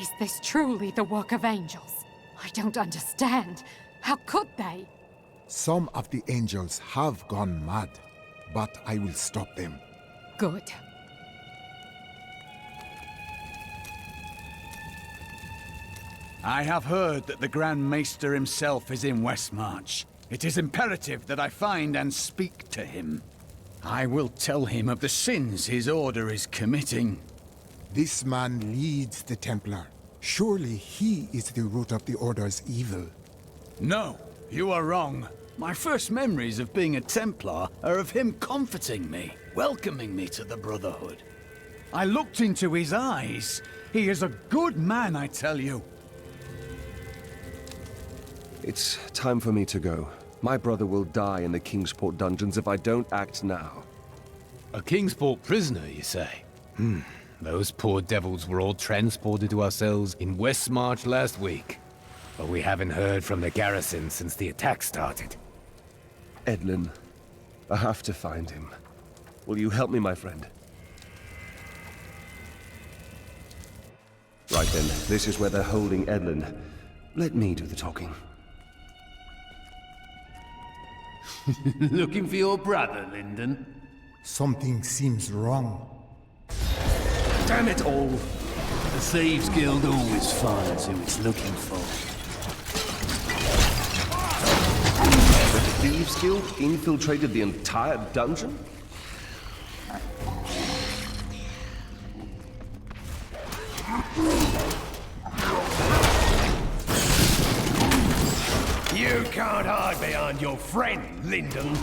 Is this truly the work of angels? I don't understand. How could they? Some of the angels have gone mad, but I will stop them. Good. I have heard that the Grand Maester himself is in Westmarch. It is imperative that I find and speak to him. I will tell him of the sins his order is committing. This man leads the Templar. Surely he is the root of the Order's evil. No, you are wrong. My first memories of being a Templar are of him comforting me, welcoming me to the Brotherhood. I looked into his eyes. He is a good man, I tell you. It's time for me to go. My brother will die in the Kingsport dungeons if I don't act now. A Kingsport prisoner, you say? Those poor devils were all transported to our cells in Westmarch last week. But we haven't heard from the garrison since the attack started. Edlin, I have to find him. Will you help me, my friend? Right then, this is where they're holding Edlin. Let me do the talking. Looking for your brother, Lyndon? Something seems wrong. Damn it all! The Thieves Guild always finds who it's looking for. The Thieves Guild infiltrated the entire dungeon? You can't hide behind your friend, Lyndon.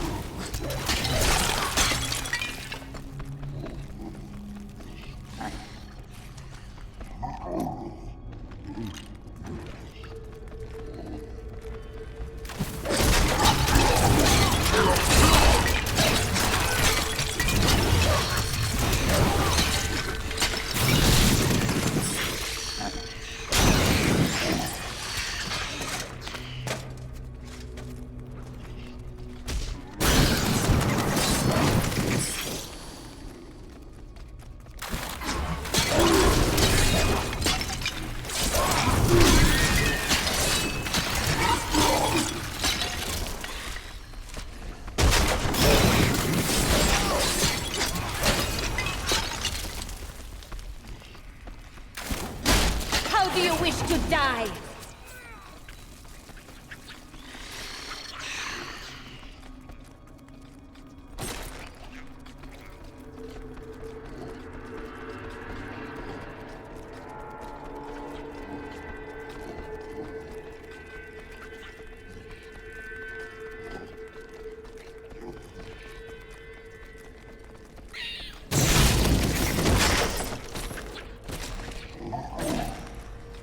Do you wish to die?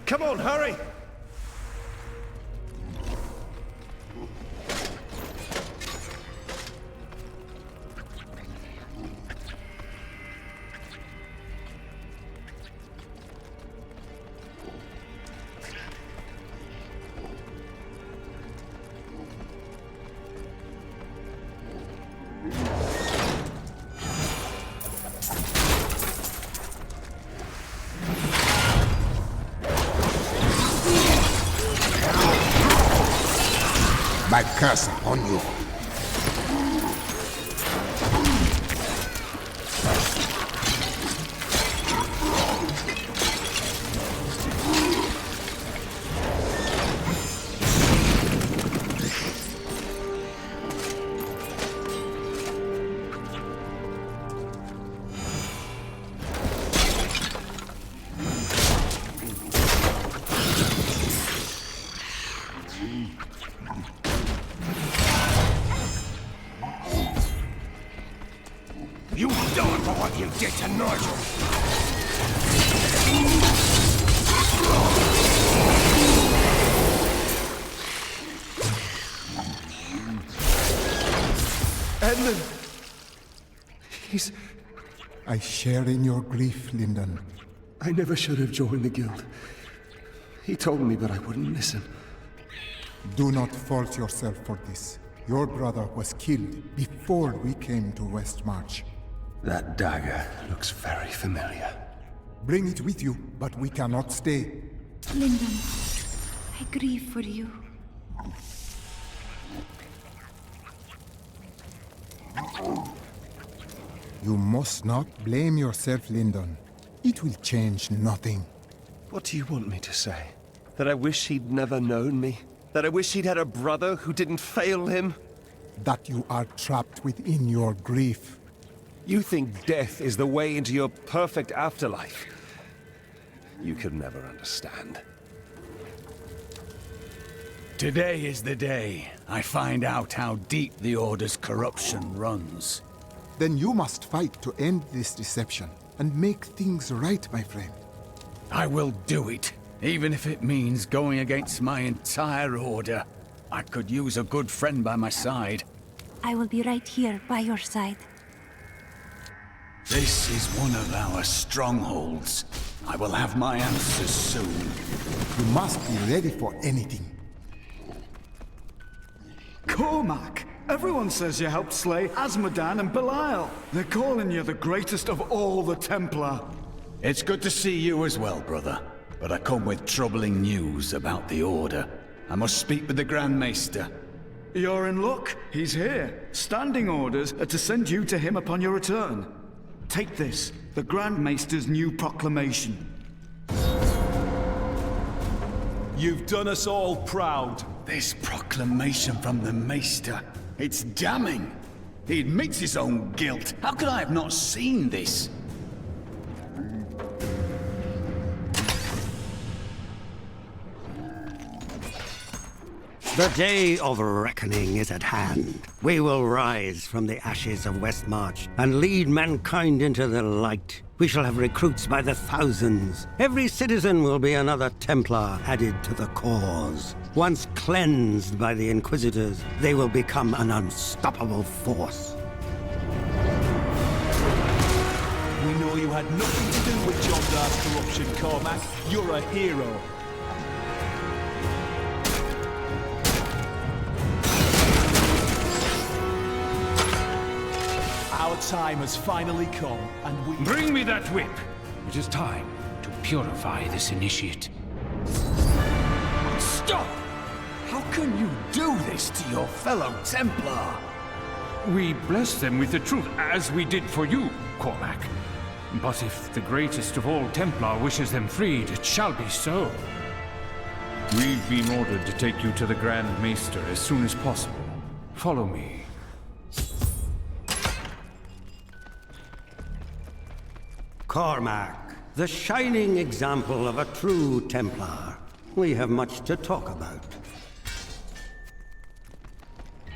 Come on, hurry! My curse upon you. You will die for what you did to Nigel! Edmund! He's... I share in your grief, Lyndon. I never should have joined the guild. He told me, but I wouldn't listen. Do not fault yourself for this. Your brother was killed before we came to Westmarch. That dagger looks very familiar. Bring it with you, but we cannot stay. Lyndon, I grieve for you. You must not blame yourself, Lyndon. It will change nothing. What do you want me to say? That I wish he'd never known me? That I wish he'd had a brother who didn't fail him? That you are trapped within your grief. You think death is the way into your perfect afterlife? You could never understand. Today is the day I find out how deep the Order's corruption runs. Then you must fight to end this deception and make things right, my friend. I will do it, even if it means going against my entire Order. I could use a good friend by my side. I will be right here by your side. This is one of our strongholds. I will have my answers soon. You must be ready for anything. Cormac! Everyone says you helped slay Asmodan and Belial. They're calling you the greatest of all the Templar. It's good to see you as well, brother. But I come with troubling news about the Order. I must speak with the Grand Maester. You're in luck. He's here. Standing orders are to send you to him upon your return. Take this, the Grand Maester's new proclamation. You've done us all proud. This proclamation from the Maester, it's damning. He admits his own guilt. How could I have not seen this? The day of reckoning is at hand. We will rise from the ashes of Westmarch and lead mankind into the light. We shall have recruits by the thousands. Every citizen will be another Templar added to the cause. Once cleansed by the Inquisitors, they will become an unstoppable force. We know you had nothing to do with John Dar's corruption, Cormac. You're a hero. Our time has finally come, and we... Bring me that whip! It is time to purify this initiate. Stop! How can you do this to your fellow Templar? We bless them with the truth, as we did for you, Cormac. But if the greatest of all Templar wishes them freed, it shall be so. We've been ordered to take you to the Grand Maester as soon as possible. Follow me. Cormac, the shining example of a true Templar. We have much to talk about.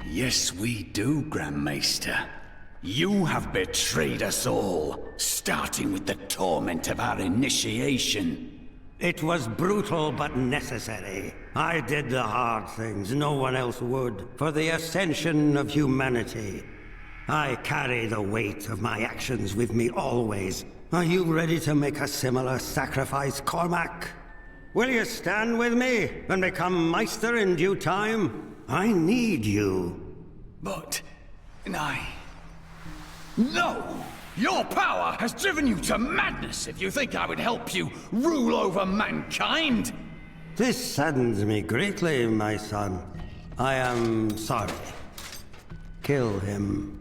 Yes, we do, Grand Maester. You have betrayed us all, starting with the torment of our initiation. It was brutal but necessary. I did the hard things no one else would, for the ascension of humanity. I carry the weight of my actions with me always. Are you ready to make a similar sacrifice, Cormac? Will you stand with me and become Meister in due time? I need you. But... No! Your power has driven you to madness if you think I would help you rule over mankind! This saddens me greatly, my son. I am sorry. Kill him.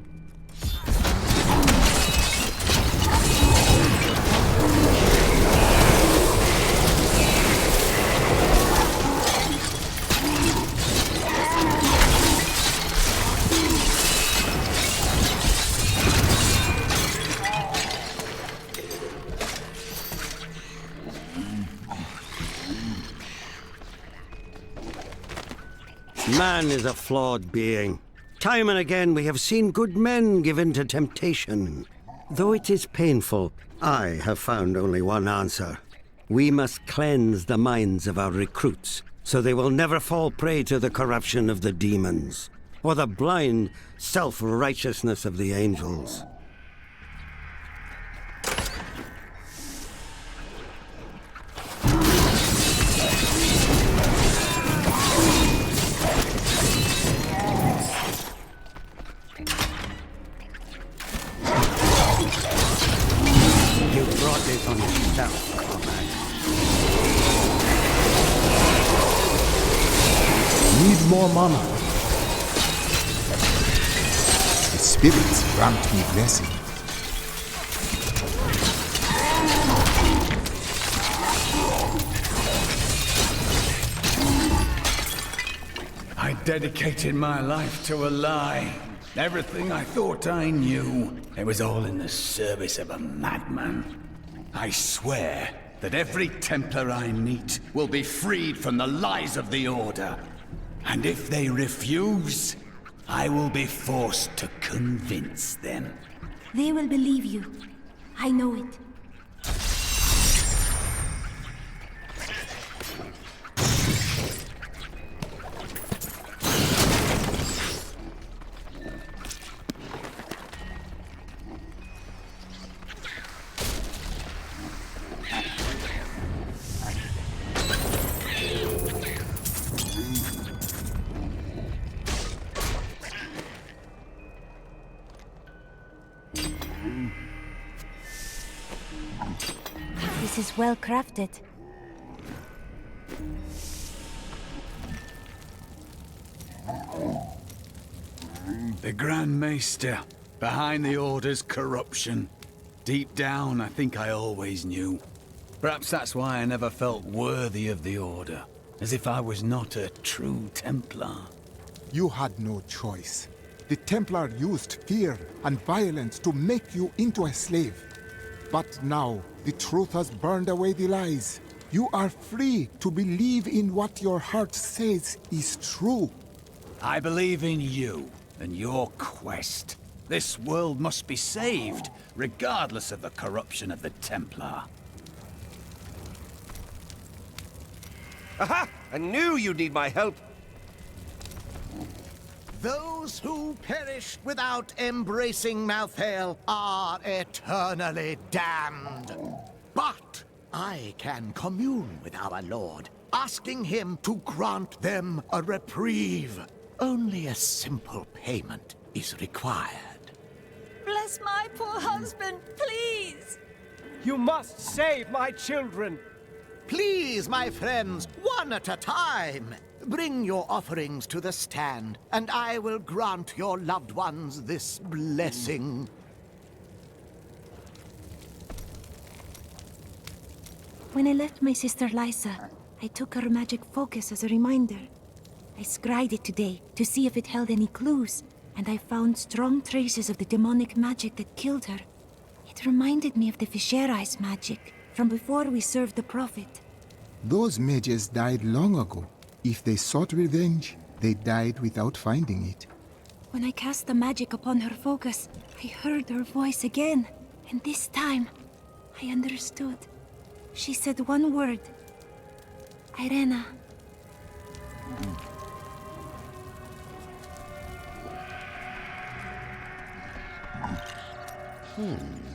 Man is a flawed being. Time and again we have seen good men given to temptation. Though it is painful, I have found only one answer. We must cleanse the minds of our recruits, so they will never fall prey to the corruption of the demons, or the blind self-righteousness of the angels. You brought this on you. yourself, Cormac. Need more mana. The spirits grant me blessing. I dedicated my life to a lie. Everything I thought I knew, it was all in the service of a madman. I swear that every Templar I meet will be freed from the lies of the Order. And if they refuse, I will be forced to convince them. They will believe you. I know it. This is well crafted. The Grand Maester, behind the Order's corruption. Deep down, I think I always knew. Perhaps that's why I never felt worthy of the Order, as if I was not a true Templar. You had no choice. The Templar used fear and violence to make you into a slave. But now, the truth has burned away the lies. You are free to believe in what your heart says is true. I believe in you and your quest. This world must be saved, regardless of the corruption of the Templar. Aha! I knew you'd need my help. Those who perish without embracing Malthael are eternally damned. But I can commune with our Lord, asking him to grant them a reprieve. Only a simple payment is required. Bless my poor husband, please! You must save my children! Please, my friends, one at a time. Bring your offerings to the stand, and I will grant your loved ones this blessing. When I left my sister Lysa, I took her magic focus as a reminder. I scryed it today to see if it held any clues, and I found strong traces of the demonic magic that killed her. It reminded me of the Viserys magic from before we served the Prophet. Those mages died long ago. If they sought revenge, they died without finding it. When I cast the magic upon her focus, I heard her voice again, and this time, I understood. She said one word. Irena.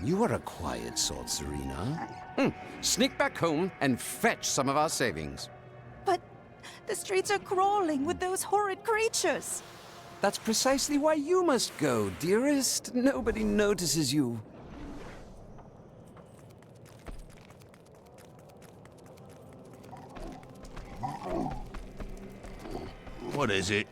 You are a quiet sort, Serena. Sneak back home and fetch some of our savings. But the streets are crawling with those horrid creatures. That's precisely why you must go, dearest. Nobody notices you. What is it?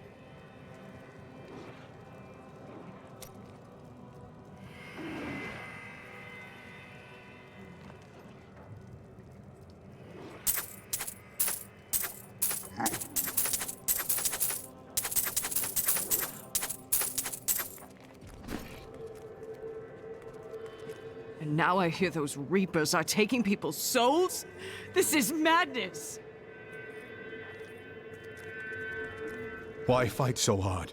And now I hear those Reapers are taking people's souls? This is madness! Why fight so hard?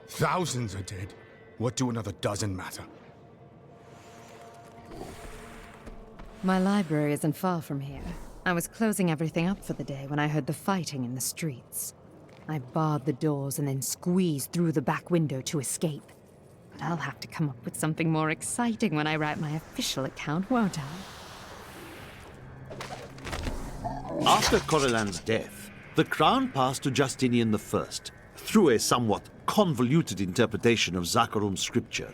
Thousands are dead. What do another dozen matter? My library isn't far from here. I was closing everything up for the day when I heard the fighting in the streets. I barred the doors and then squeezed through the back window to escape. But I'll have to come up with something more exciting when I write my official account, won't I? After Corellan's death, the crown passed to Justinian I, through a somewhat convoluted interpretation of Zakharum's scripture.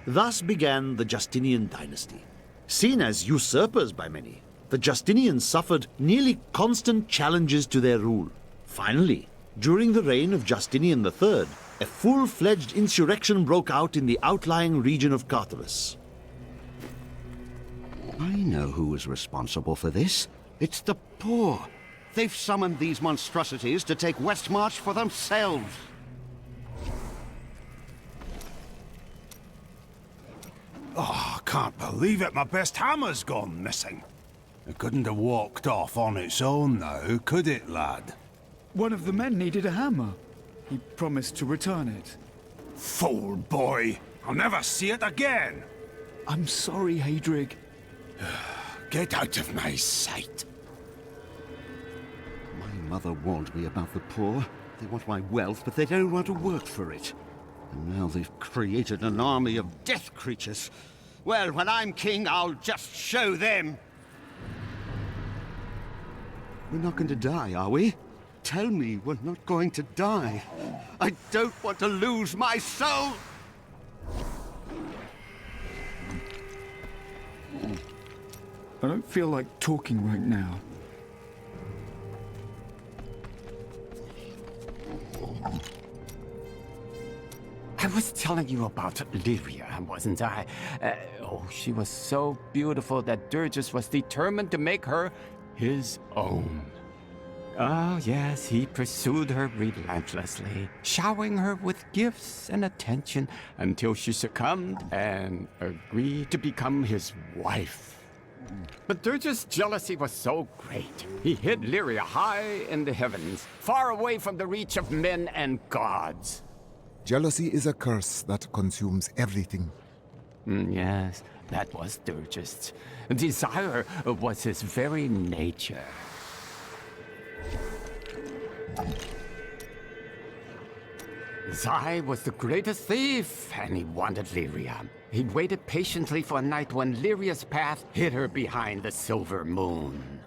Thus began the Justinian dynasty. Seen as usurpers by many, the Justinians suffered nearly constant challenges to their rule. Finally, during the reign of Justinian III, a full-fledged insurrection broke out in the outlying region of Carthage. I know who was responsible for this. It's the poor. They've summoned these monstrosities to take Westmarch for themselves. Oh, I can't believe it. My best hammer's gone missing. It couldn't have walked off on its own now, could it, lad? One of the men needed a hammer. He promised to return it. Fool boy! I'll never see it again! I'm sorry, Hadrig. Get out of my sight. My mother warned me about the poor. They want my wealth, but they don't want to work for it. And now they've created an army of death creatures. Well, when I'm king, I'll just show them. We're not going to die, are we? Tell me we're not going to die. I don't want to lose my soul! I don't feel like talking right now. I was telling you about Lyria, wasn't I? Oh, she was so beautiful that Durgus was determined to make her his own. Oh, yes, he pursued her relentlessly, showering her with gifts and attention until she succumbed and agreed to become his wife. But Durgus' jealousy was so great, he hid Lyria high in the heavens, far away from the reach of men and gods. Jealousy is a curse that consumes everything. Yes, that was Durgus. Desire was his very nature. Zai was the greatest thief, and he wanted Lyria. He waited patiently for a night when Lyria's path hid her behind the silver moon.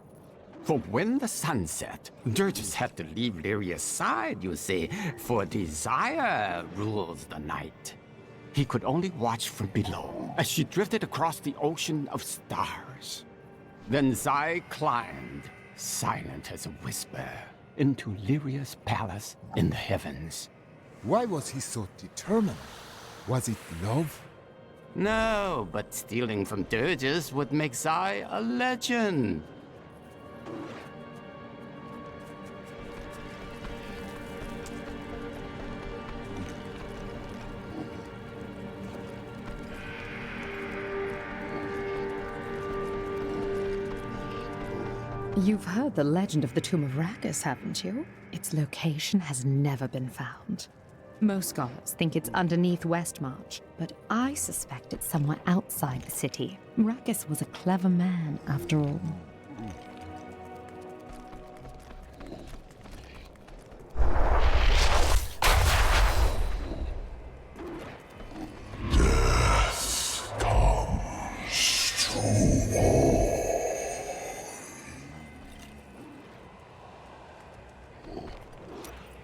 For when the sun set, Durgus had to leave Lyria's side, you see, for desire rules the night. He could only watch from below as she drifted across the ocean of stars. Then Zai climbed, silent as a whisper, into Lyria's palace in the heavens. Why was he so determined? Was it love? No, but stealing from Durgus would make Zai a legend. You've heard the legend of the Tomb of Rakus, haven't you? Its location has never been found. Most scholars think it's underneath Westmarch, but I suspect it's somewhere outside the city. Rakus was a clever man, after all. Death comes to all.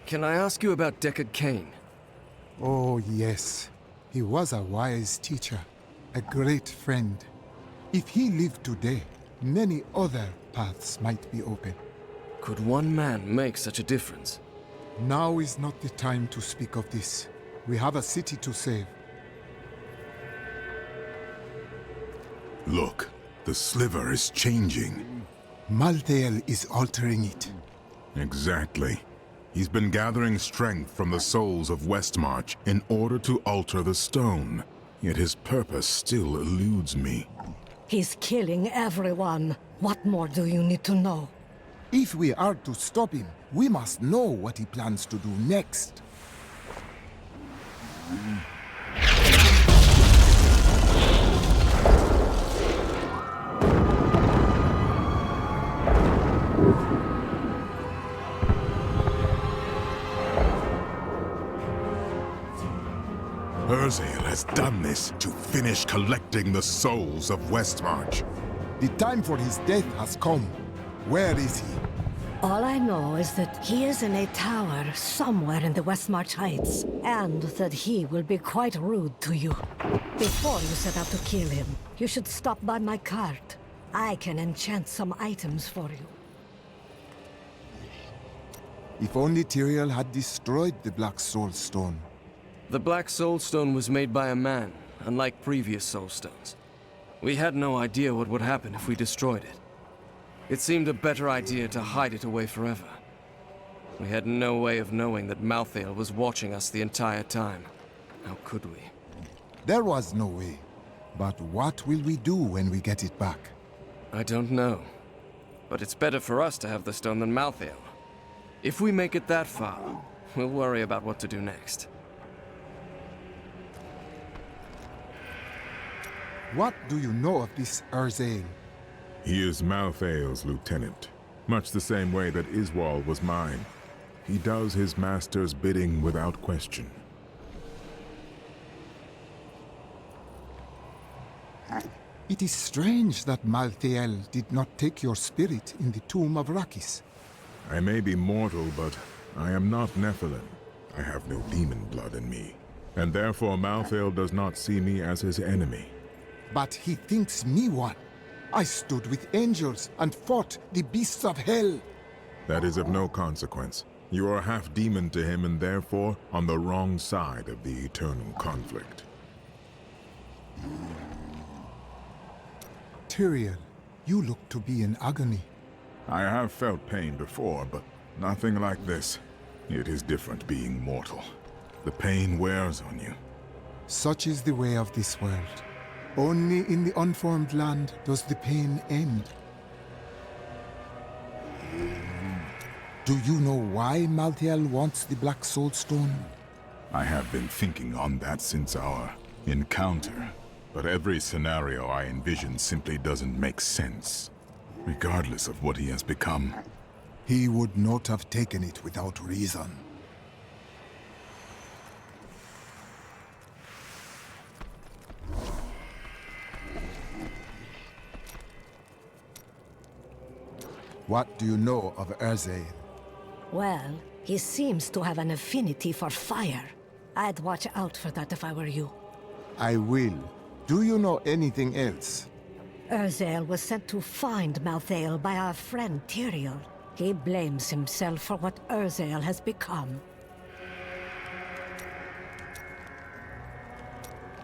Can I ask you about Deckard Cain? Oh, yes. He was a wise teacher, a great friend. If he lived today, many other paths might be open. Could one man make such a difference? Now is not the time to speak of this. We have a city to save. Look, the sliver is changing. Malthael is altering it. Exactly. He's been gathering strength from the souls of Westmarch in order to alter the stone. Yet his purpose still eludes me. He's killing everyone. What more do you need to know? If we are to stop him, we must know what he plans to do next. Urzael has done this to finish collecting the souls of Westmarch. The time for his death has come. Where is he? All I know is that he is in a tower somewhere in the Westmarch Heights, and that he will be quite rude to you. Before you set out to kill him, you should stop by my cart. I can enchant some items for you. If only Tyrael had destroyed the Black Soul Stone. The Black Soul Stone was made by a man, unlike previous Soul Stones. We had no idea what would happen if we destroyed it. It seemed a better idea to hide it away forever. We had no way of knowing that Malthael was watching us the entire time. How could we? There was no way. But what will we do when we get it back? I don't know. But it's better for us to have the stone than Malthael. If we make it that far, we'll worry about what to do next. What do you know of this Erzael? He is Malthael's lieutenant, much the same way that Iswal was mine. He does his master's bidding without question. It is strange that Malthael did not take your spirit in the tomb of Rakis. I may be mortal, but I am not Nephilim. I have no demon blood in me, and therefore Malthael does not see me as his enemy. But he thinks me one. I stood with angels and fought the beasts of hell. That is of no consequence. You are half demon to him and therefore on the wrong side of the eternal conflict. Tyrael, you look to be in agony. I have felt pain before, but nothing like this. It is different being mortal. The pain wears on you. Such is the way of this world. Only in the unformed land does the pain end. Do you know why Malthael wants the Black Soul Stone? I have been thinking on that since our encounter, but every scenario I envision simply doesn't make sense, regardless of what he has become. He would not have taken it without reason. What do you know of Erzael? Well, he seems to have an affinity for fire. I'd watch out for that if I were you. I will. Do you know anything else? Erzael was sent to find Malthael by our friend Tyrael. He blames himself for what Erzael has become.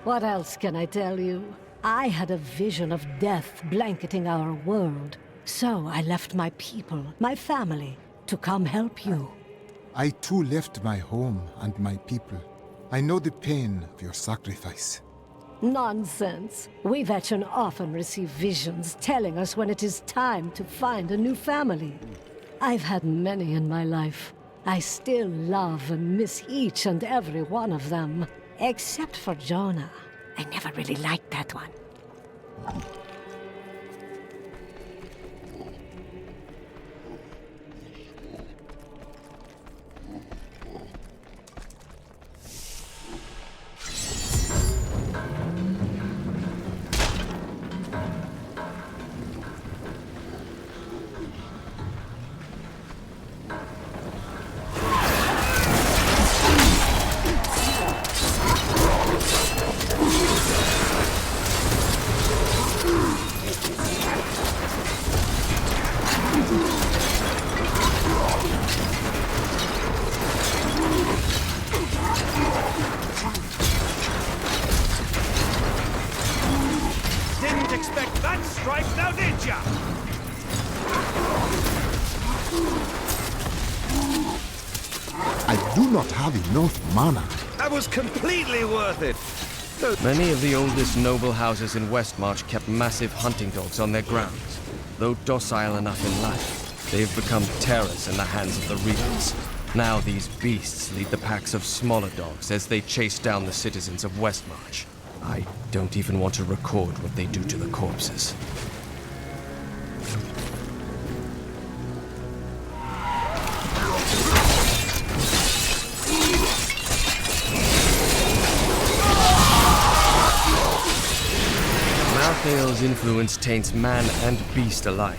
What else can I tell you? I had a vision of death blanketing our world. So I left my people, my family, to come help you. I too left my home and my people. I know the pain of your sacrifice. Nonsense. We veteran often receive visions telling us when it is time to find a new family. I've had many in my life. I still love and miss each and every one of them. Except for Jonah. I never really liked that one. Didn't expect that strike, now did ya? I do not have enough mana. That was completely worth it. Many of the oldest noble houses in Westmarch kept massive hunting dogs on their grounds. Though docile enough in life, they've become terrors in the hands of the Reapers. Now these beasts lead the packs of smaller dogs as they chase down the citizens of Westmarch. I don't even want to record what they do to the corpses. Malthael's influence taints man and beast alike.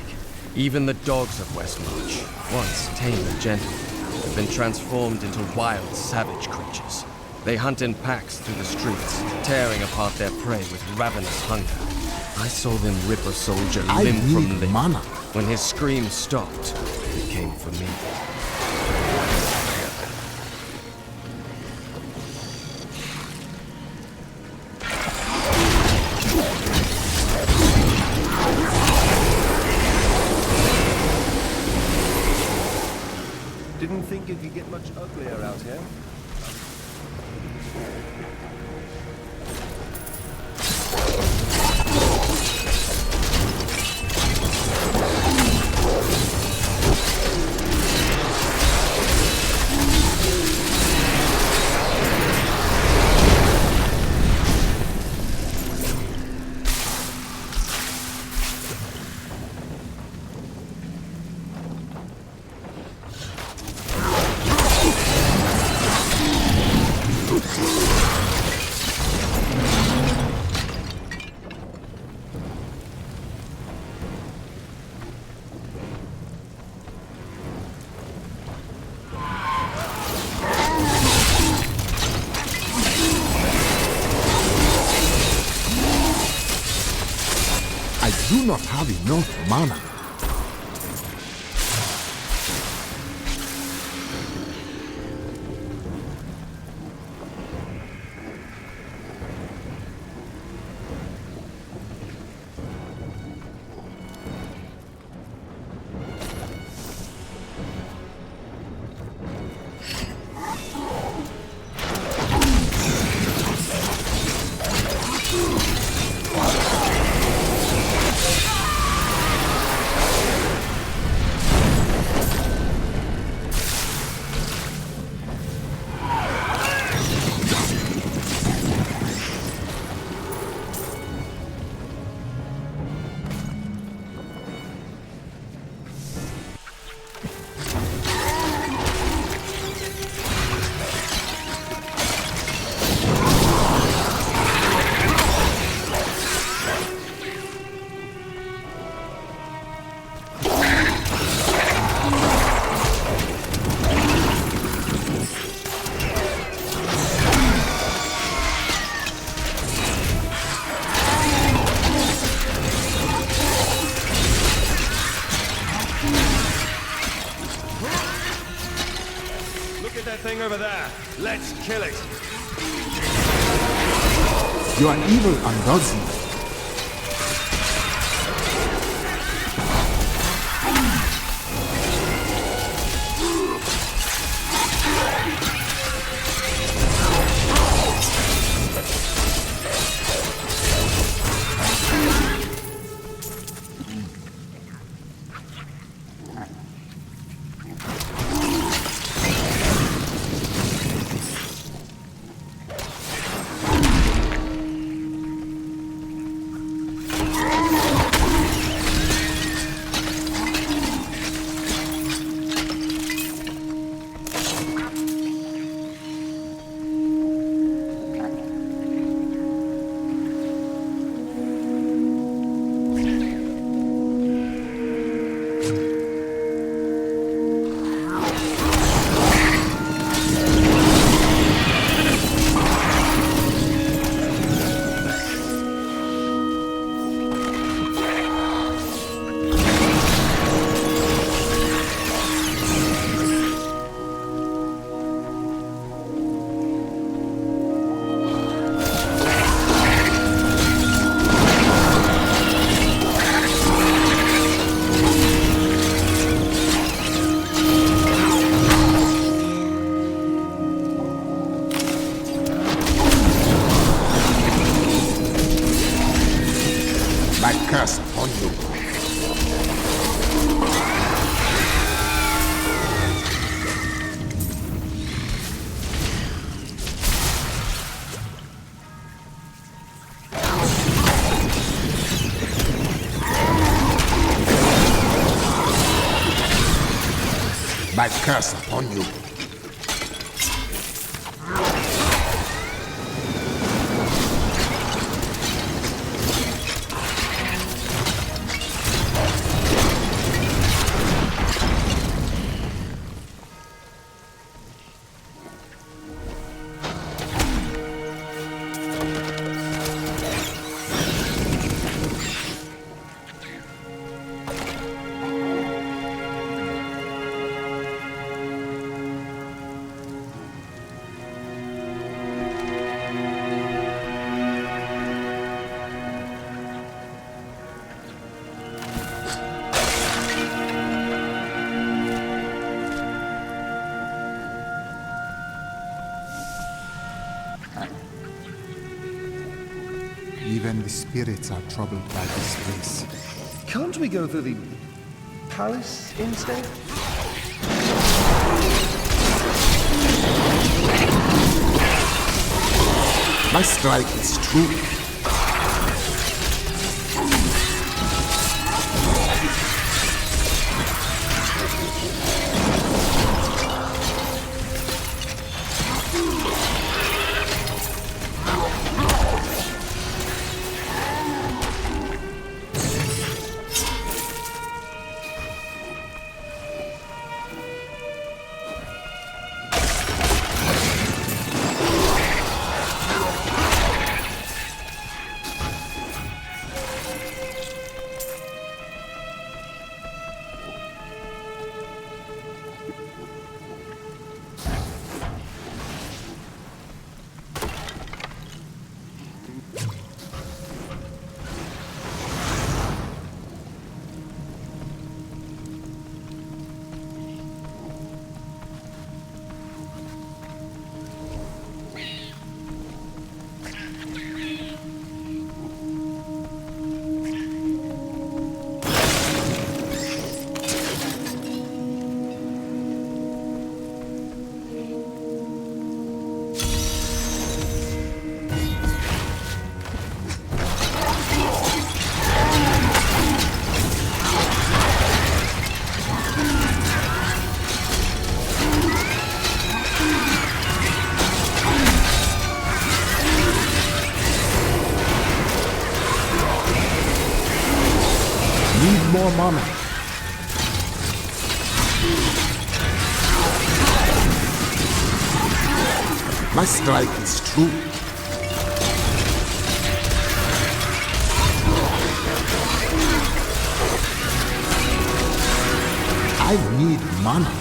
Even the dogs of Westmarch, once tame and gentle, have been transformed into wild, savage creatures. They hunt in packs through the streets, tearing apart their prey with ravenous hunger. I saw them rip a soldier I limb from need limb. mana. When his scream stopped, it came for me. Didn't think it could get much uglier out here. I do not have enough mana. Thing over there. Let's kill it. You are evil undoes me. My curse upon you. My curse upon you. spirits are troubled by this place. Can't we go through the palace instead? My strike is true. Need more mana. My strike is true. I need mana.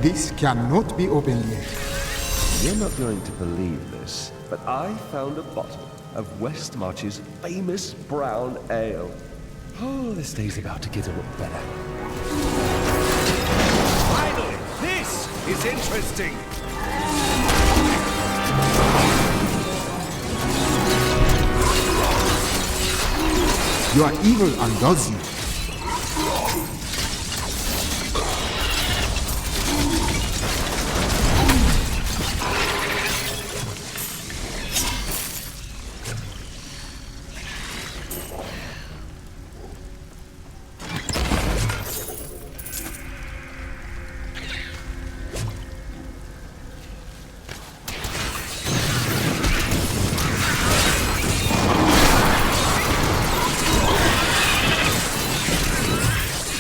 This cannot be opened yet. You're not going to believe this, but I found a bottle of Westmarch's famous brown ale. Oh, this day's about to get a lot better. Finally! This is interesting! Your evil undoes you.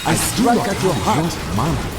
I strike at your heart, mana.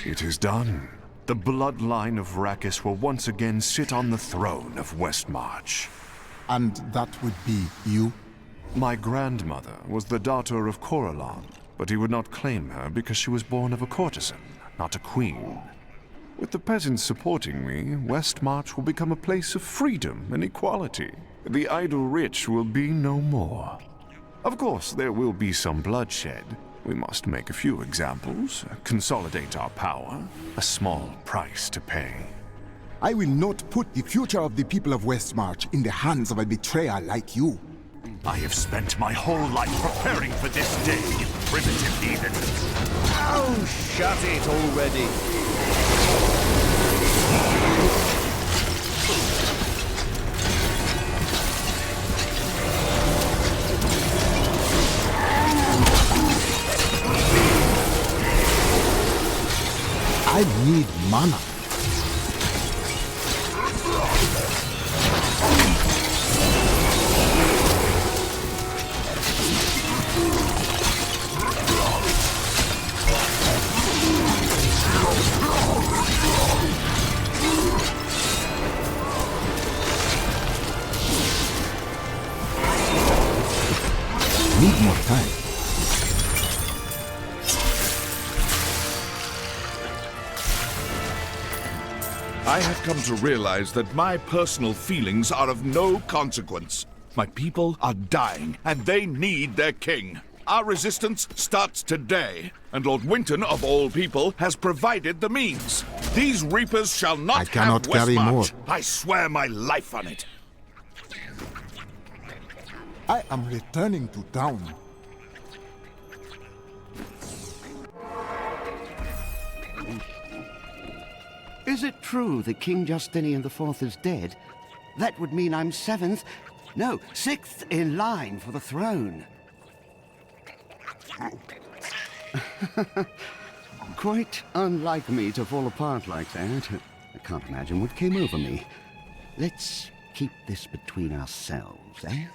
It is done. The bloodline of Rakis will once again sit on the throne of Westmarch. And that would be you? My grandmother was the daughter of Coralon, but he would not claim her because she was born of a courtesan, not a queen. With the peasants supporting me, Westmarch will become a place of freedom and equality. The idle rich will be no more. Of course, there will be some bloodshed, We must make a few examples, consolidate our power, a small price to pay. I will not put the future of the people of Westmarch in the hands of a betrayer like you. I have spent my whole life preparing for this day, you primitive heathen. Oh, shut it already. I need mana. Need more time. I have come to realize that my personal feelings are of no consequence. My people are dying, and they need their king. Our resistance starts today, and Lord Winton, of all people, has provided the means. These reapers shall not I cannot have carry more. Westmarch. I swear my life on it. I am returning to town. Is it true that King Justinian IV is dead? That would mean I'm sixth in line for the throne. Quite unlike me to fall apart like that. I can't imagine what came over me. Let's keep this between ourselves, eh?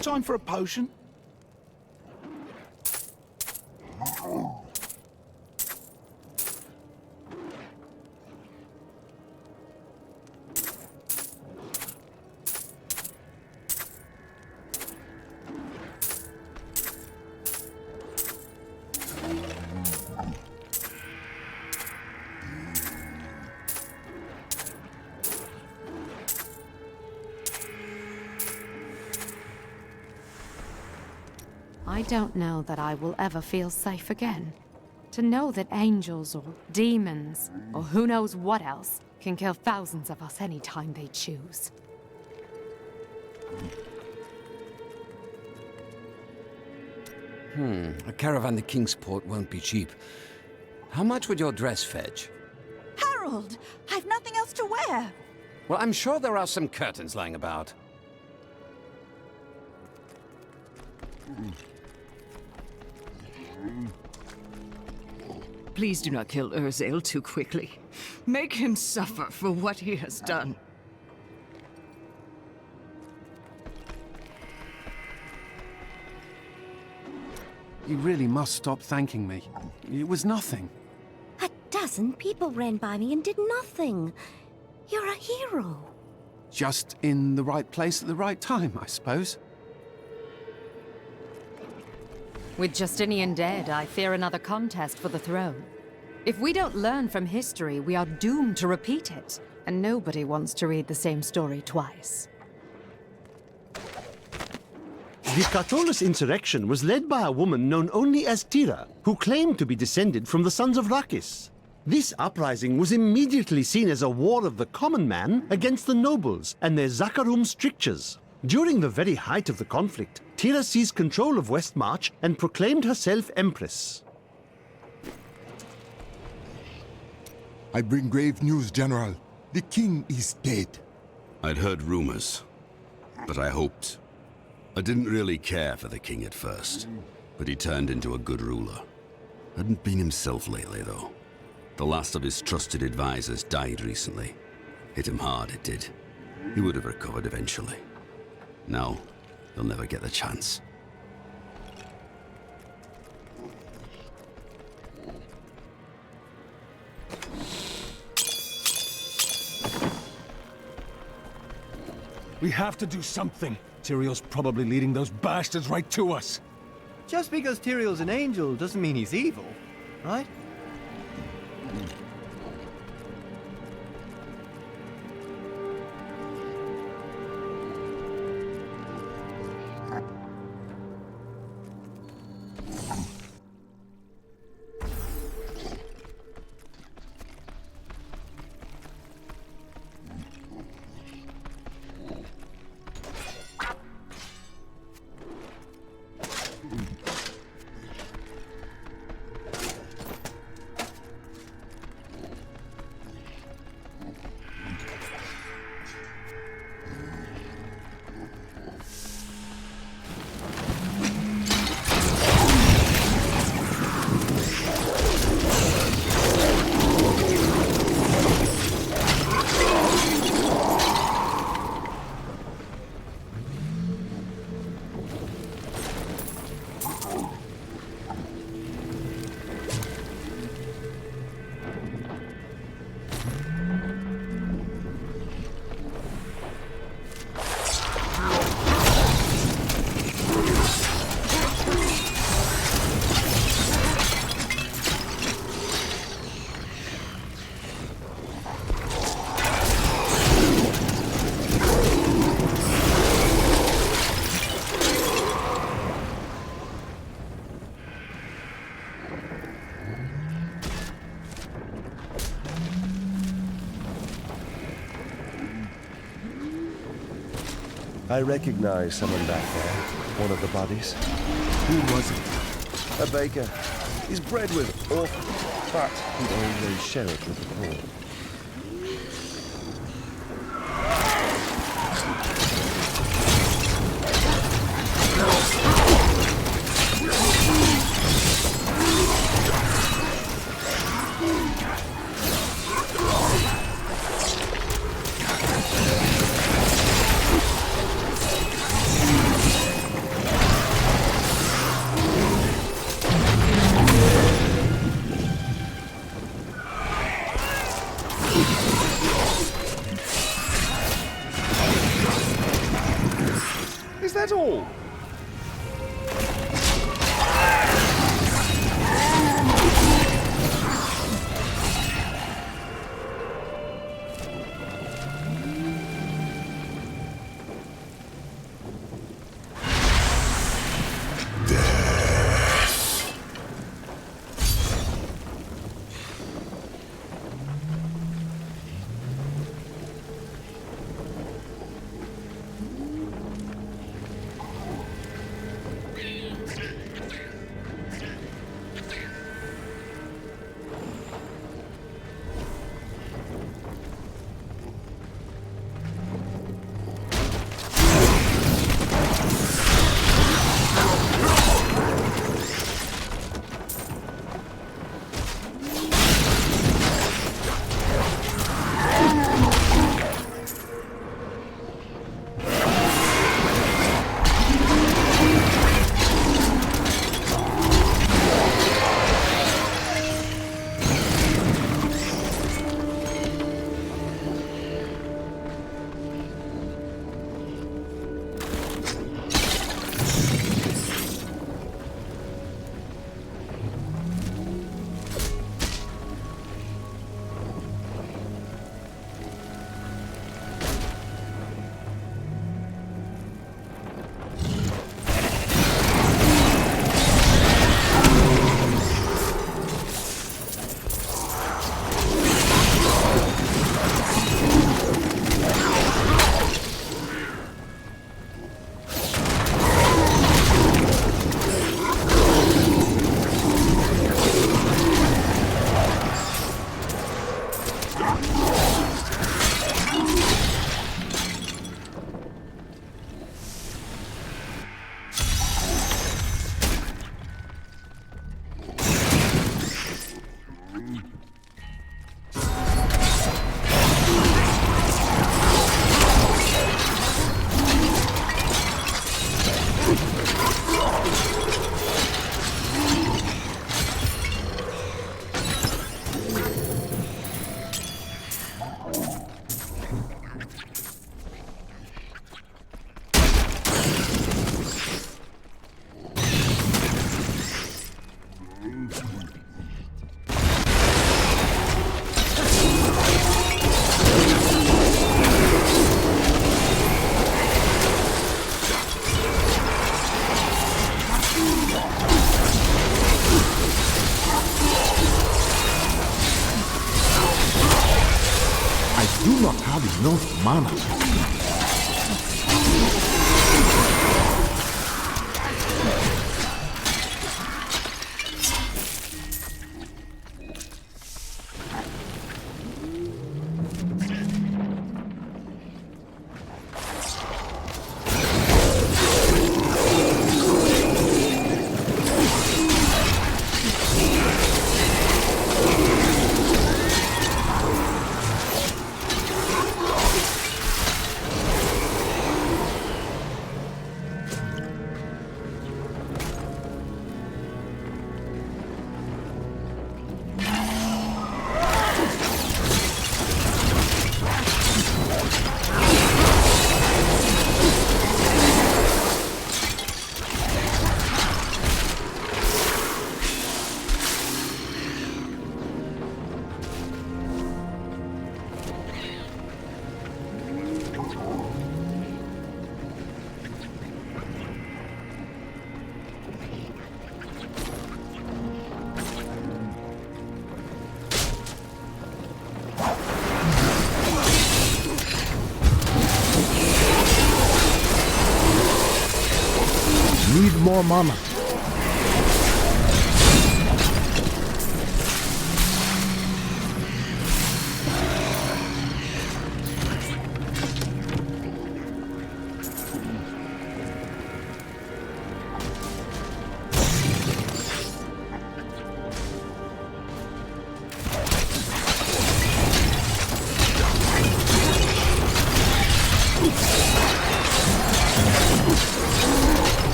Time for a potion? I don't know that I will ever feel safe again. To know that angels or demons, or who knows what else, can kill thousands of us any time they choose. A caravan to Kingsport won't be cheap. How much would your dress fetch? Harold, I've nothing else to wear. Well, I'm sure there are some curtains lying about. Please do not kill Urzael too quickly. Make him suffer for what he has done. You really must stop thanking me. It was nothing. A dozen people ran by me and did nothing. You're a hero. Just in the right place at the right time, I suppose. With Justinian dead, I fear another contest for the throne. If we don't learn from history, we are doomed to repeat it. And nobody wants to read the same story twice. The Catullus insurrection was led by a woman known only as Tira, who claimed to be descended from the sons of Rakis. This uprising was immediately seen as a war of the common man against the nobles and their Zakharum strictures. During the very height of the conflict, Tira seized control of Westmarch and proclaimed herself Empress. I bring grave news, General. The king is dead. I'd heard rumors, but I hoped. I didn't really care for the king at first, but he turned into a good ruler. Hadn't been himself lately, though. The last of his trusted advisors died recently. Hit him hard, it did. He would have recovered eventually. Now, he'll never get the chance. We have to do something. Tyrion's probably leading those bastards right to us. Just because Tyrion's an angel doesn't mean he's evil, right? I recognize someone back there. One of the bodies. Who was it? A baker. His bread was awful, but he'd always share it with the poor. Is that all? Do not have enough mana. more mana.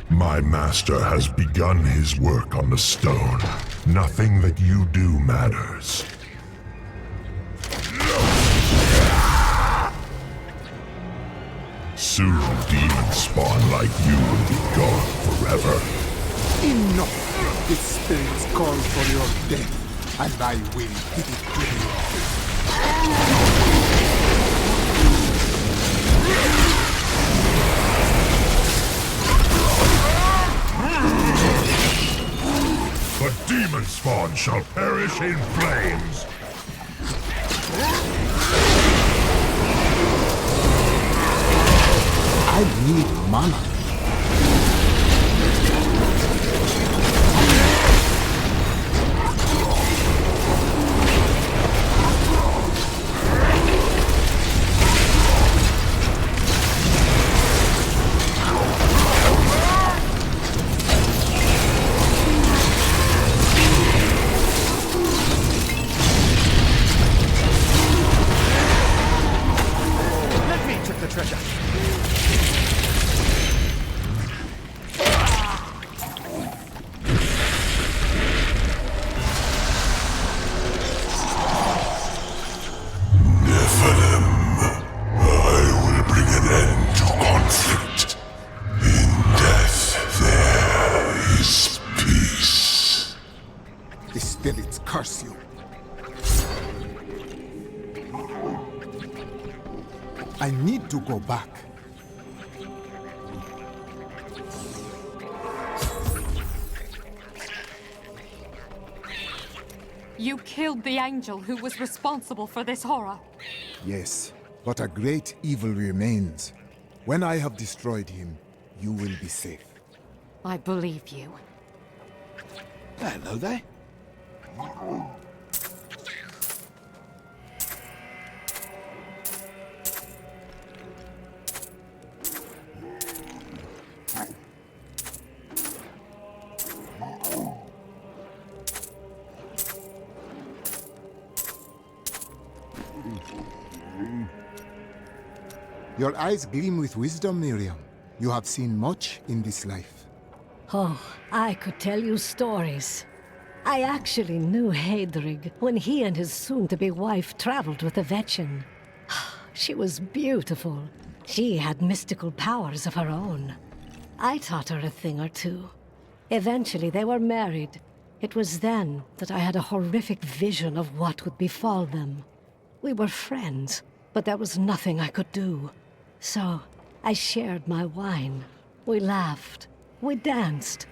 My master has begun his work on the stone. Nothing that you do matters. Soon, demon spawn like you will be gone forever. Enough! The spirits call for your death, and I will give it to you. The demon spawn shall perish in flames. I need mana. Let me take the treasure. The spirits curse you. I need to go back. You killed the angel who was responsible for this horror. Yes, but a great evil remains. When I have destroyed him, you will be safe. I believe you. Hello there. Your eyes gleam with wisdom, Miriam. You have seen much in this life. Oh, I could tell you stories. I actually knew Heydrig when he and his soon-to-be wife traveled with the Vetchin. She was beautiful. She had mystical powers of her own. I taught her a thing or two. Eventually, they were married. It was then that I had a horrific vision of what would befall them. We were friends, but there was nothing I could do. So, I shared my wine. We laughed. We danced.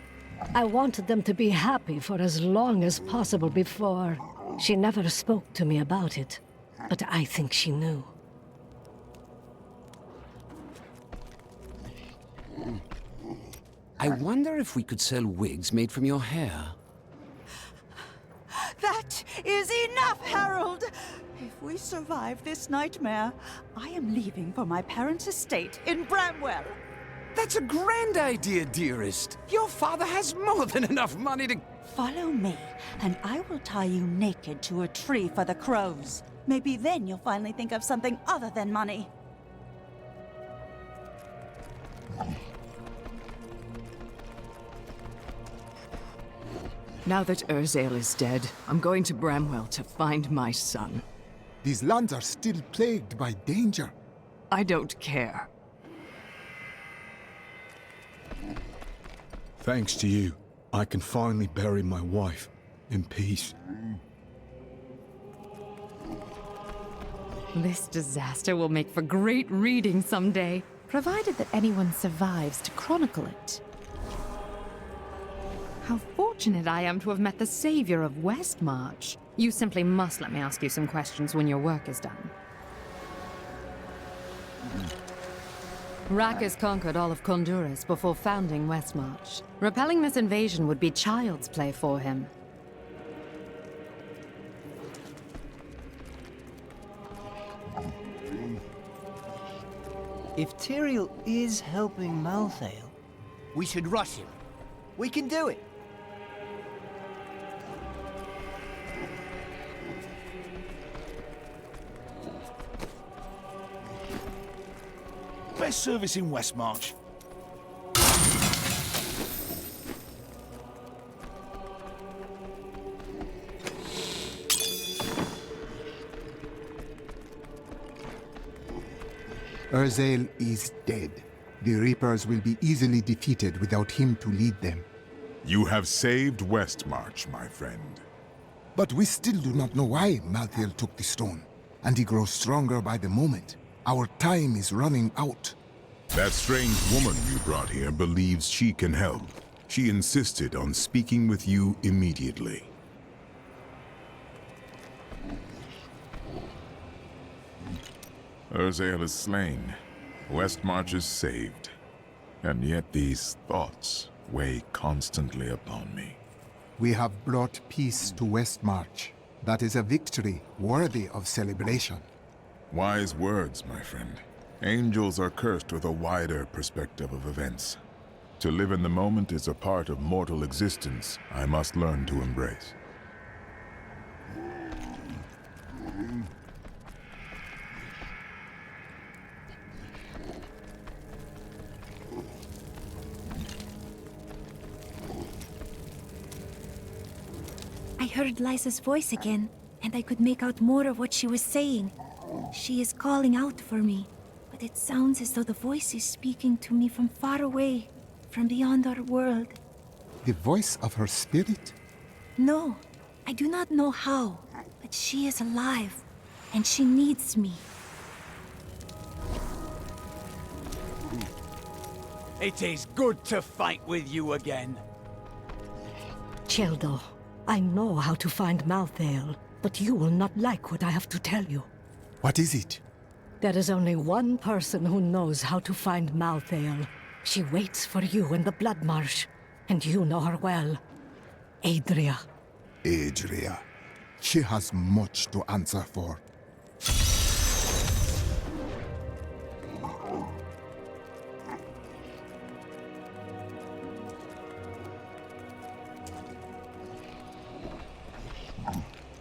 I wanted them to be happy for as long as possible before. She never spoke to me about it, but I think she knew. I wonder if we could sell wigs made from your hair. That is enough, Harold! If we survive this nightmare, I am leaving for my parents' estate in Bramwell. That's a grand idea, dearest. Your father has more than enough money to... Follow me, and I will tie you naked to a tree for the crows. Maybe then you'll finally think of something other than money. Now that Urzael is dead, I'm going to Bramwell to find my son. These lands are still plagued by danger. I don't care. Thanks to you, I can finally bury my wife in peace. This disaster will make for great reading someday, provided that anyone survives to chronicle it. How fortunate I am to have met the savior of Westmarch. You simply must let me ask you some questions when your work is done. Rackus conquered all of Honduras before founding Westmarch. Repelling this invasion would be child's play for him. If Tyrael is helping Malthael, we should rush him. We can do it. Best service in Westmarch. Urzael is dead. The Reapers will be easily defeated without him to lead them. You have saved Westmarch, my friend. But we still do not know why Malthael took the stone, and he grows stronger by the moment. Our time is running out. That strange woman you brought here believes she can help. She insisted on speaking with you immediately. Urzael is slain. Westmarch is saved. And yet these thoughts weigh constantly upon me. We have brought peace to Westmarch. That is a victory worthy of celebration. Wise words, my friend. Angels are cursed with a wider perspective of events. To live in the moment is a part of mortal existence I must learn to embrace. I heard Lysa's voice again, and I could make out more of what she was saying. She is calling out for me, but it sounds as though the voice is speaking to me from far away, from beyond our world. The voice of her spirit? No, I do not know how, but she is alive, and she needs me. It is good to fight with you again. Cheldo, I know how to find Malthael, but you will not like what I have to tell you. What is it? There is only one person who knows how to find Malthael. She waits for you in the Blood Marsh, and you know her well. Adria. Adria. She has much to answer for.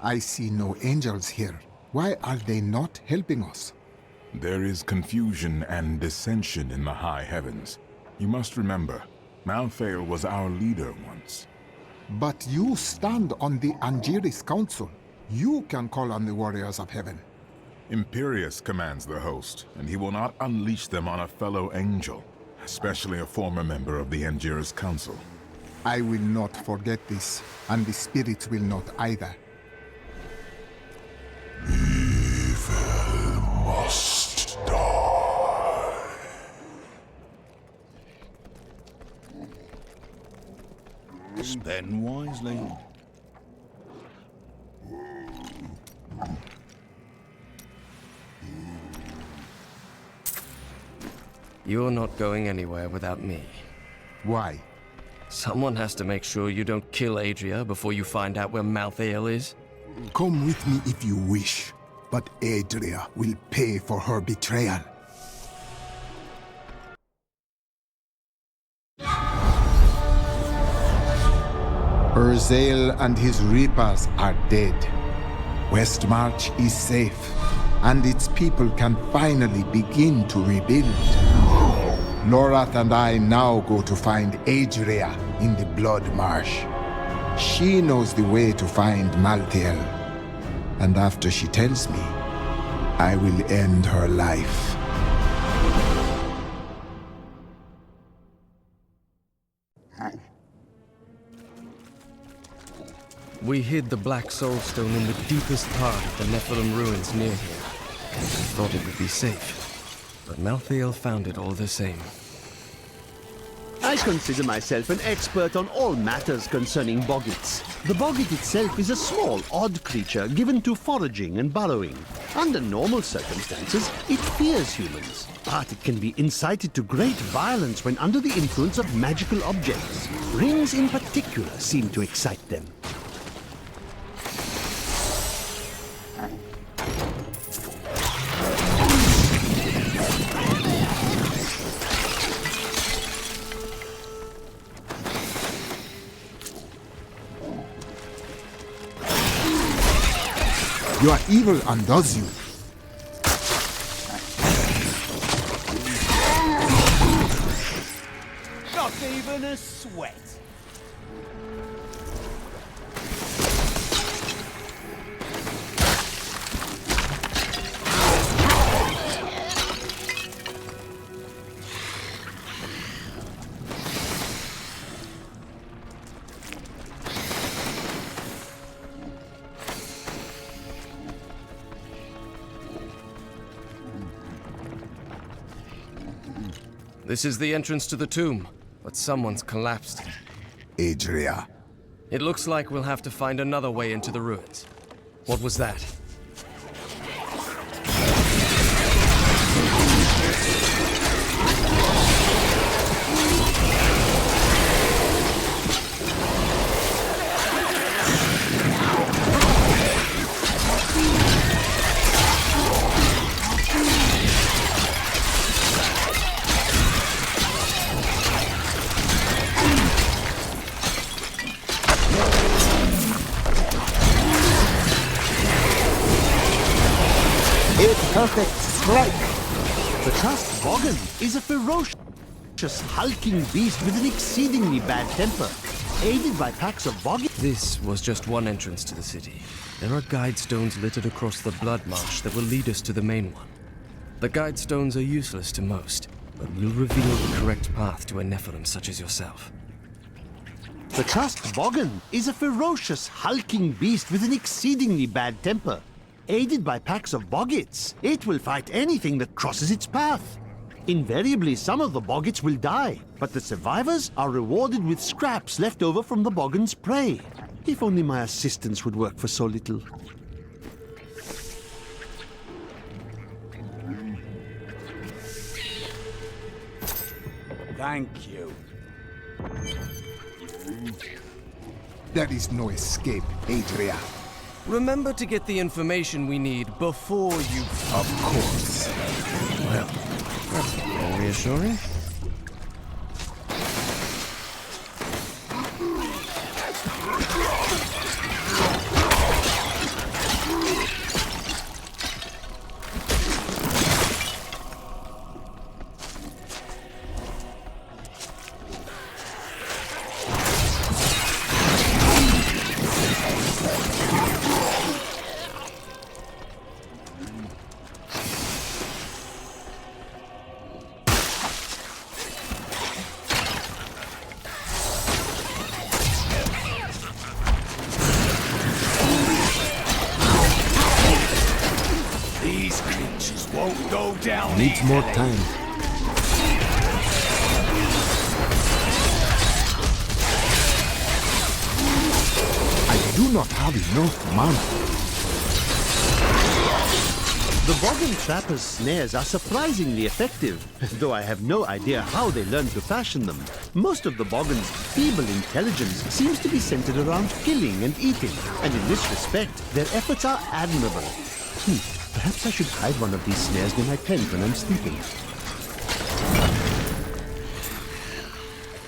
I see no angels here. Why are they not helping us? There is confusion and dissension in the high heavens. You must remember, Malthael was our leader once. But you stand on the Angiris Council. You can call on the warriors of heaven. Imperius commands the host, and he will not unleash them on a fellow angel, especially a former member of the Angiris Council. I will not forget this, and the spirits will not either. Evil must die. Spend wisely. You're not going anywhere without me. Why? Someone has to make sure you don't kill Adria before you find out where Malthael is. Come with me if you wish, but Adria will pay for her betrayal. Urzael and his reapers are dead. Westmarch is safe, and its people can finally begin to rebuild. Lorath and I now go to find Adria in the Blood Marsh. She knows the way to find Malthael, and after she tells me, I will end her life. We hid the Black Soul Stone in the deepest part of the Nephilim ruins near here. We thought it would be safe, but Malthael found it all the same. I consider myself an expert on all matters concerning boggits. The boggit itself is a small, odd creature given to foraging and burrowing. Under normal circumstances, it fears humans, but it can be incited to great violence when under the influence of magical objects. Rings in particular seem to excite them. Your evil undoes you. Not even a sweat. This is the entrance to the tomb, but someone's collapsed it. Adria. It looks like we'll have to find another way into the ruins. What was that? Perfect strike! The Trust Boggin is a ferocious, hulking beast with an exceedingly bad temper, aided by packs of boggins. This was just one entrance to the city. There are guide stones littered across the Blood Marsh that will lead us to the main one. The guide stones are useless to most, but will reveal the correct path to a Nephilim such as yourself. The Trust Boggin is a ferocious, hulking beast with an exceedingly bad temper, aided by packs of boggits. It will fight anything that crosses its path. Invariably, some of the boggits will die, but the survivors are rewarded with scraps left over from the boggin's prey. If only my assistance would work for so little. Thank you. There is no escape, Adria. Remember to get the information we need before you... Of course. Well, that's not very reassuring. Won't go down. Needs more time. I do not have enough mana. The Boggin Trapper's snares are surprisingly effective, though I have no idea how they learned to fashion them. Most of the Boggin's feeble intelligence seems to be centered around killing and eating, and in this respect, their efforts are admirable. Perhaps I should hide one of these snares near my tent when I'm sleeping.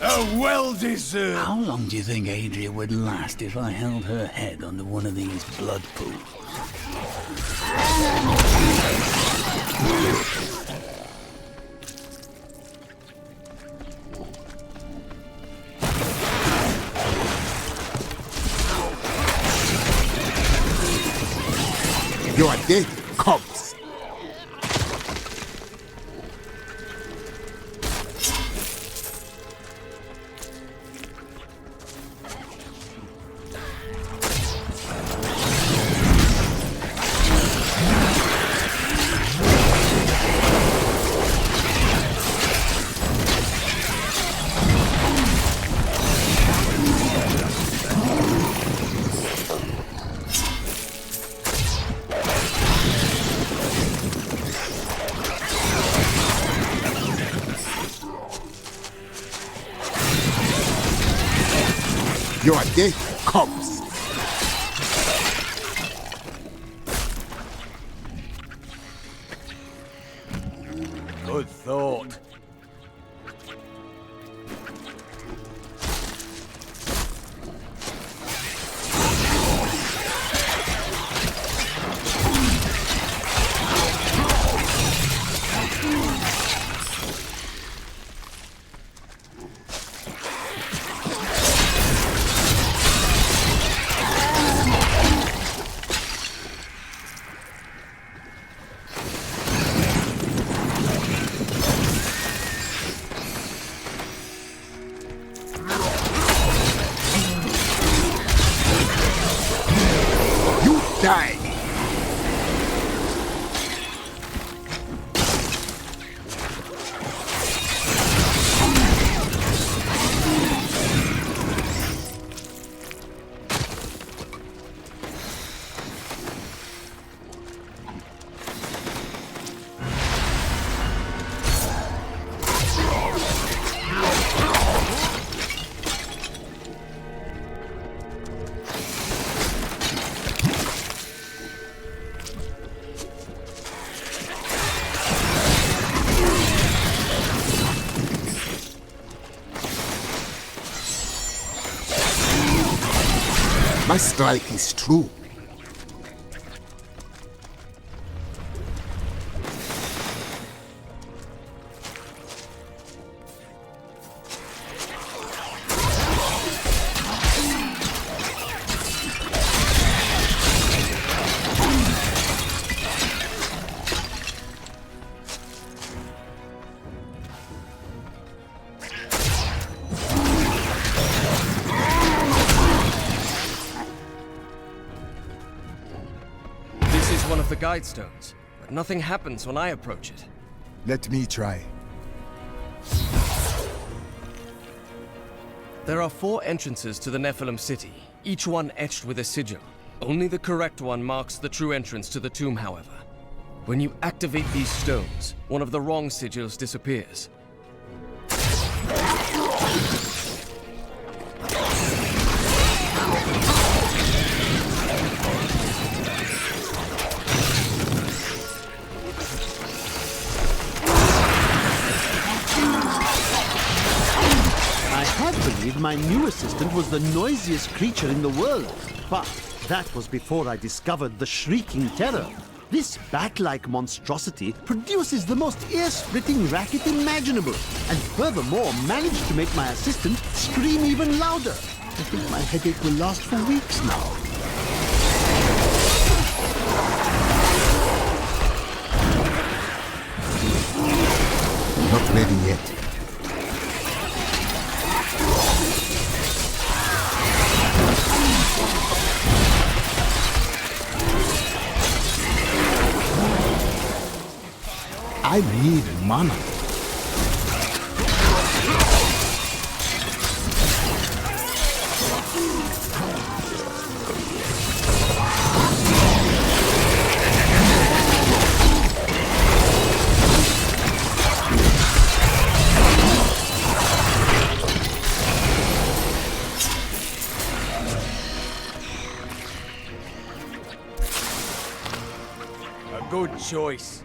well deserved. How long do you think Adria would last if I held her head under one of these blood pools? You are dead, cops. You are dead, cops. Good thought. Die. My strike is true. One of the guide stones, but nothing happens when I approach it. Let me try. There are 4 entrances to the Nephilim city, each one etched with a sigil. Only the correct one marks the true entrance to the tomb, however. When you activate these stones, one of the wrong sigils disappears. My new assistant was the noisiest creature in the world, but that was before I discovered the Shrieking Terror. This bat-like monstrosity produces the most ear-splitting racket imaginable, and furthermore managed to make my assistant scream even louder. I think my headache will last for weeks now. Not ready yet. I need mana. A good choice.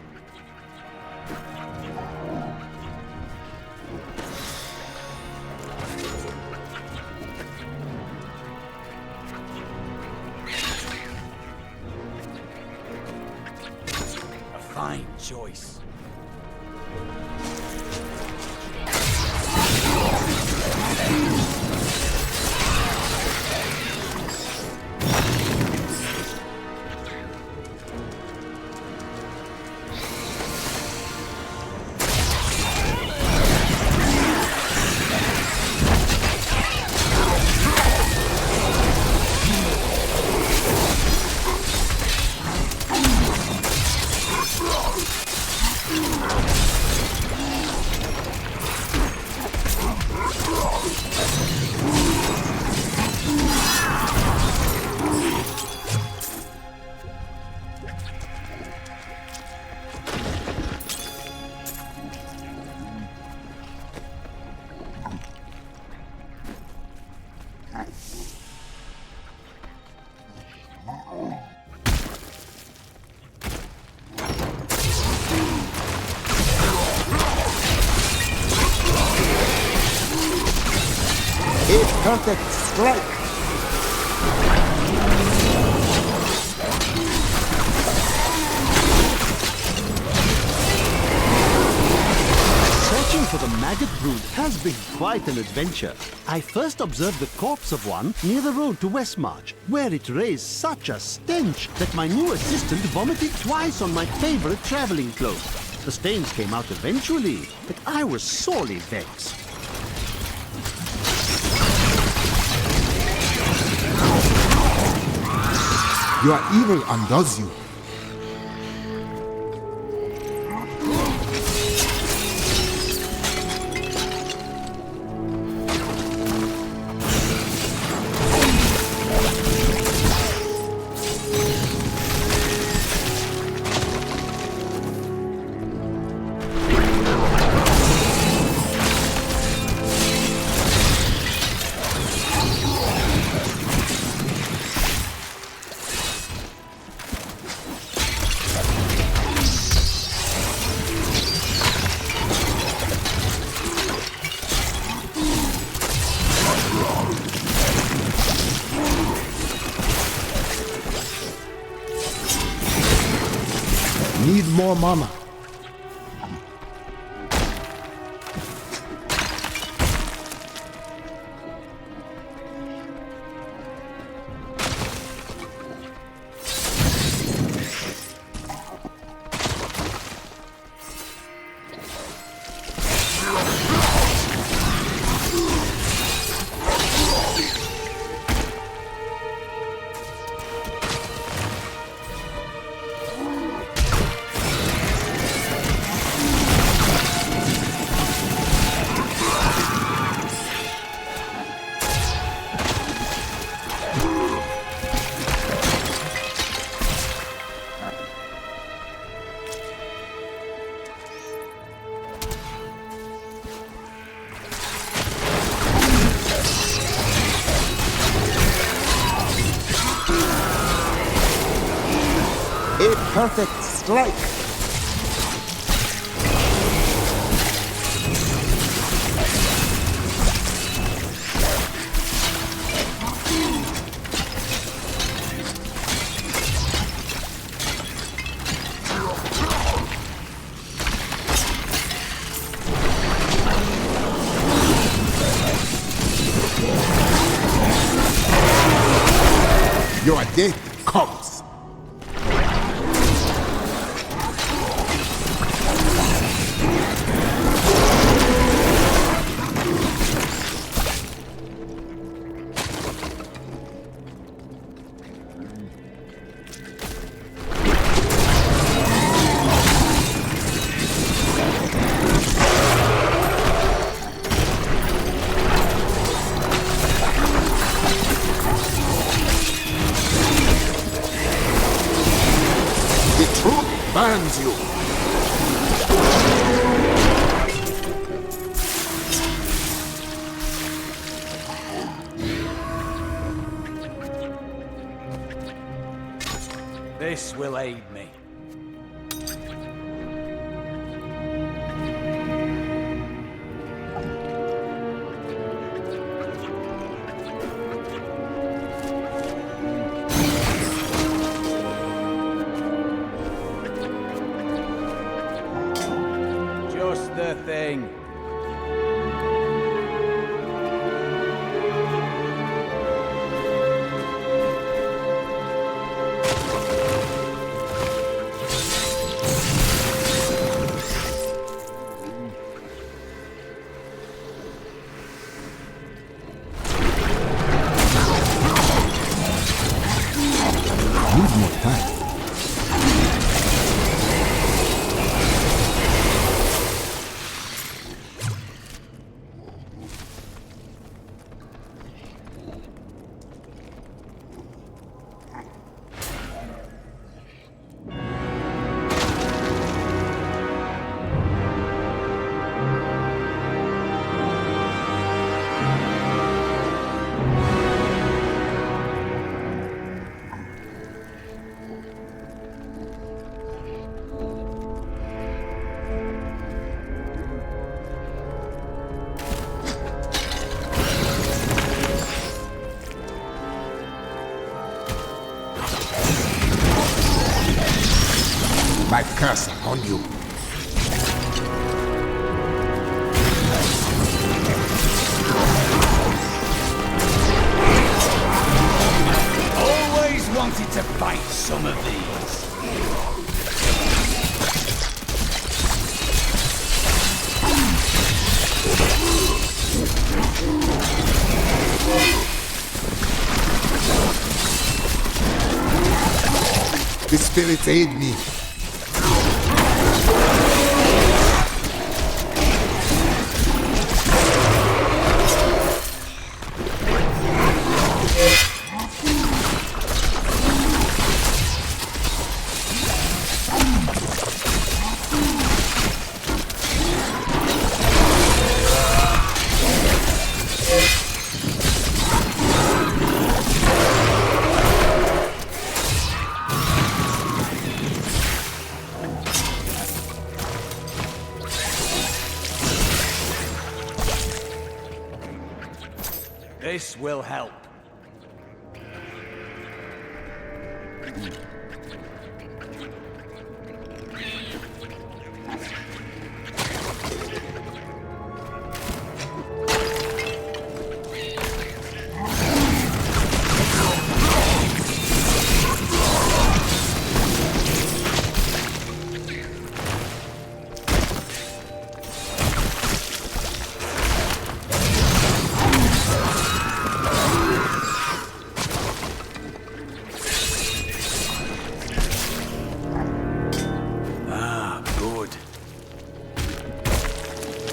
choice. A perfect strike! Searching for the maggot brood has been quite an adventure. I first observed the corpse of one near the road to Westmarch, where it raised such a stench that my new assistant vomited twice on my favorite traveling clothes. The stains came out eventually, but I was sorely vexed. Your evil undoes you. Need more mana. A perfect strike! Your death comes. Burns you. This will aid me. curse upon you. Always wanted to fight some of these. The spirits aid me. This will help.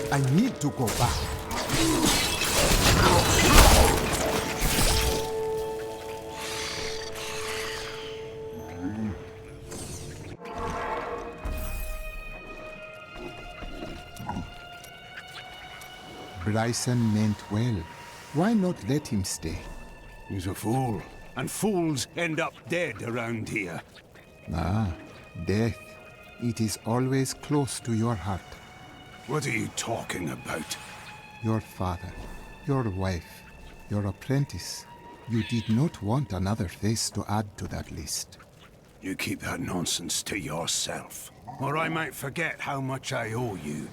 I need to go back. Bryson meant well. Why not let him stay? He's a fool. And fools end up dead around here. Ah, death. It is always close to your heart. What are you talking about? Your father, your wife, your apprentice. You did not want another face to add to that list. You keep that nonsense to yourself, or I might forget how much I owe you.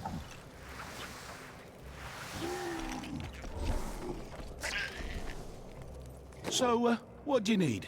So, what do you need?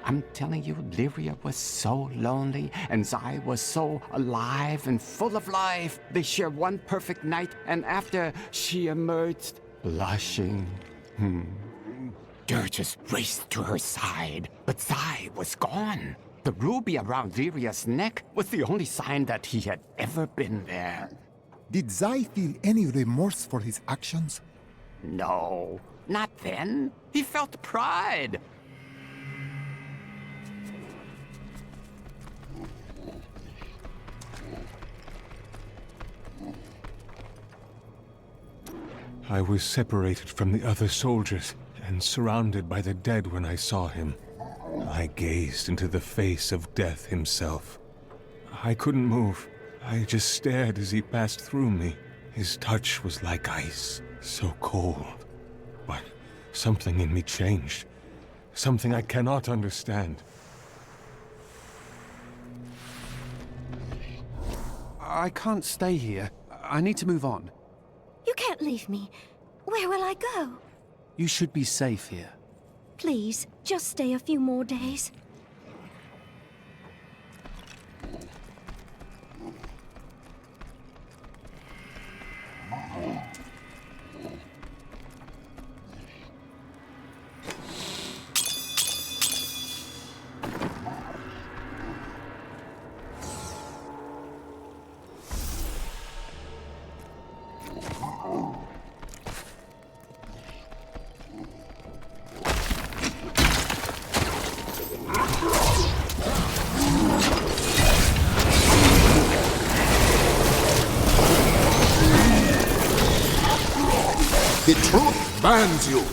I'm telling you, Lyria was so lonely, and Zai was so alive and full of life. They shared one perfect night, and after she emerged, blushing. Dirges raced to her side, but Zai was gone. The ruby around Lyria's neck was the only sign that he had ever been there. Did Zai feel any remorse for his actions? No, not then. He felt pride. I was separated from the other soldiers and surrounded by the dead when I saw him. I gazed into the face of death himself. I couldn't move. I just stared as he passed through me. His touch was like ice, so cold. But something in me changed. Something I cannot understand. I can't stay here. I need to move on. You can't leave me. Where will I go? You should be safe here. Please, just stay a few more days. The truth bans you.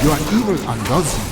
Your evil undoes you.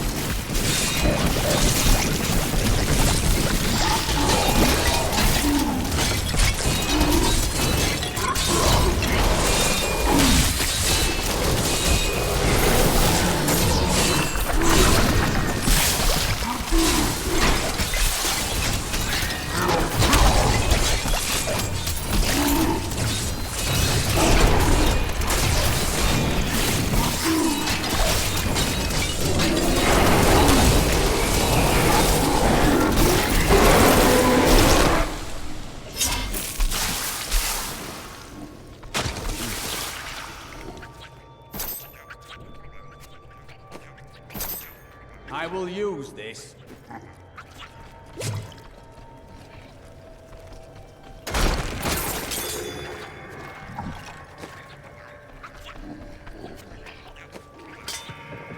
I will use this.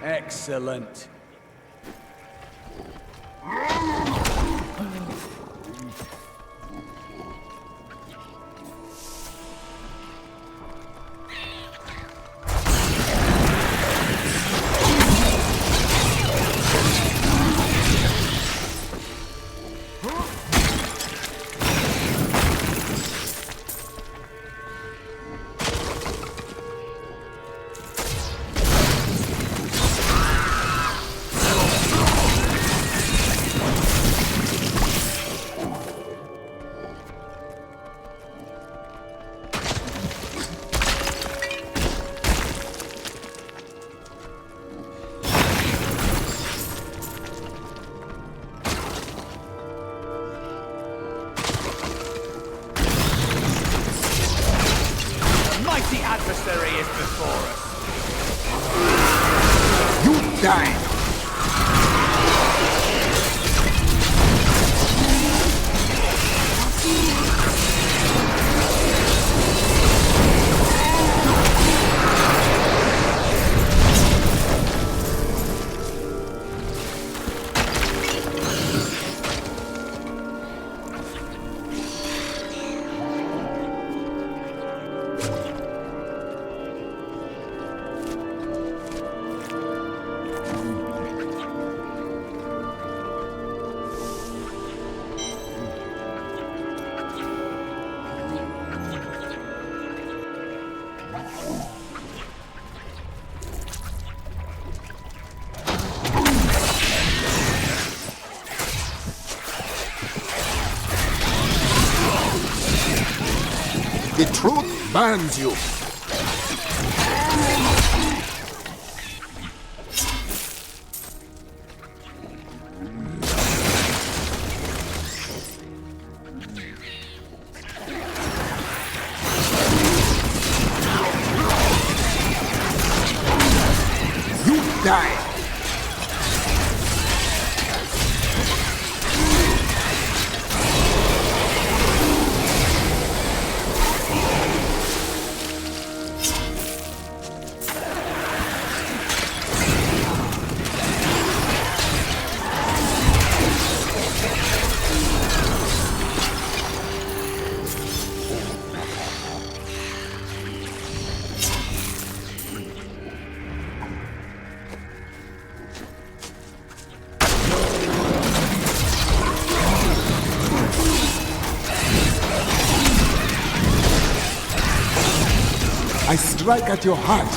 Excellent. The adversary is before us. You die! The truth bans you. You die. I strike at your heart.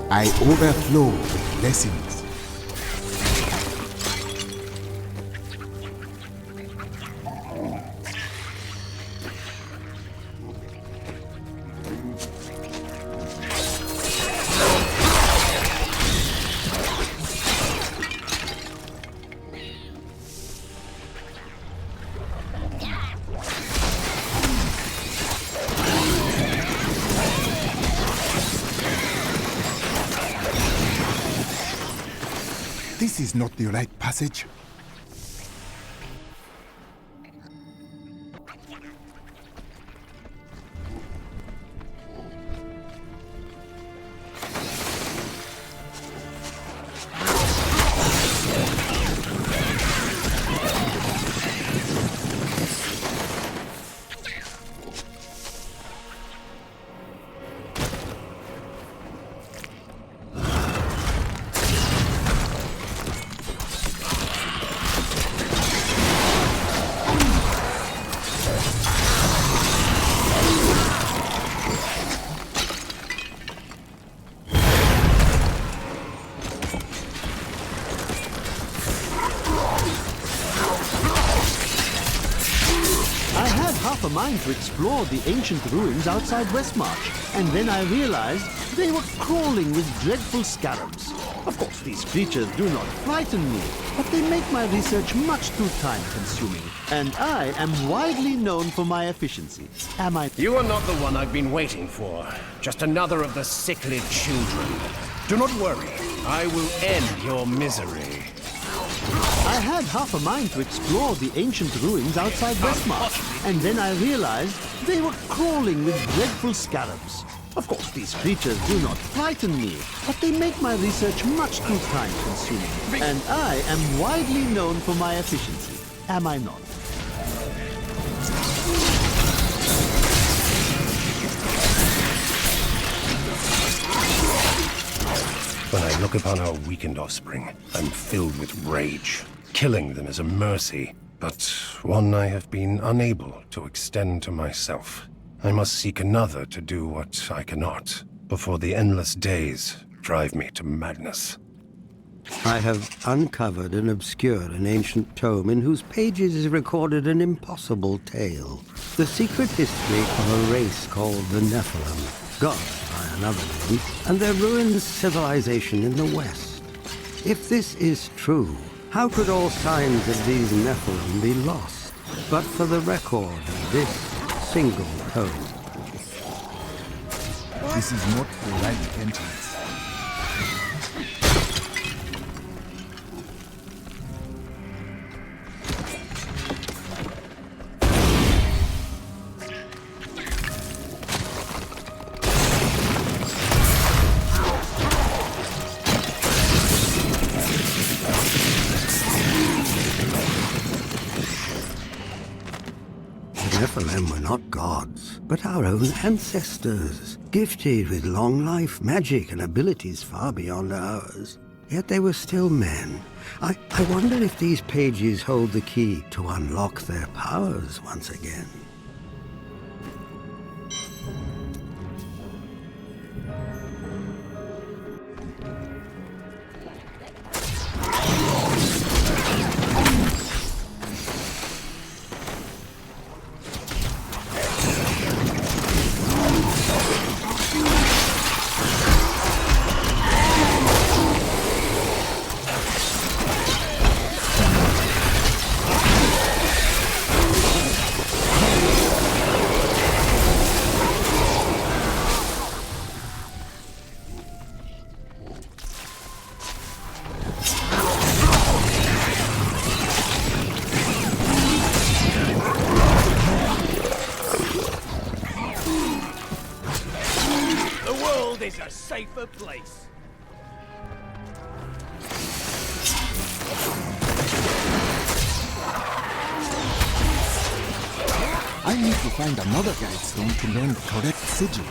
I overflow with blessings. This is not the right passage. A mind to explore the ancient ruins outside Westmarch, and then I realized they were crawling with dreadful scarabs. Of course, these creatures do not frighten me, but they make my research much too time-consuming, and I am widely known for my efficiency. Am I? You are not the one I've been waiting for. Just another of the sickly children. Do not worry. I will end your misery. I had half a mind to explore the ancient ruins outside Westmarch, and then I realized they were crawling with dreadful scarabs. Of course, these creatures do not frighten me, but they make my research much too time-consuming, and I am widely known for my efficiency. Am I not? When I look upon our weakened offspring, I'm filled with rage. Killing them is a mercy, but one I have been unable to extend to myself. I must seek another to do what I cannot, before the endless days drive me to madness. I have uncovered and obscured an ancient tome in whose pages is recorded an impossible tale. The secret history of a race called the Nephilim, gods by another name, and their ruined civilization in the West. If this is true, how could all signs of these Nephilim be lost, but for the record of this single tome? This is not the right entrance. Nephilim were not gods, but our own ancestors, gifted with long life, magic, and abilities far beyond ours. Yet they were still men. I wonder if these pages hold the key to unlock their powers once again. Is a safer place. I need to find another guide stone to learn the correct sigil.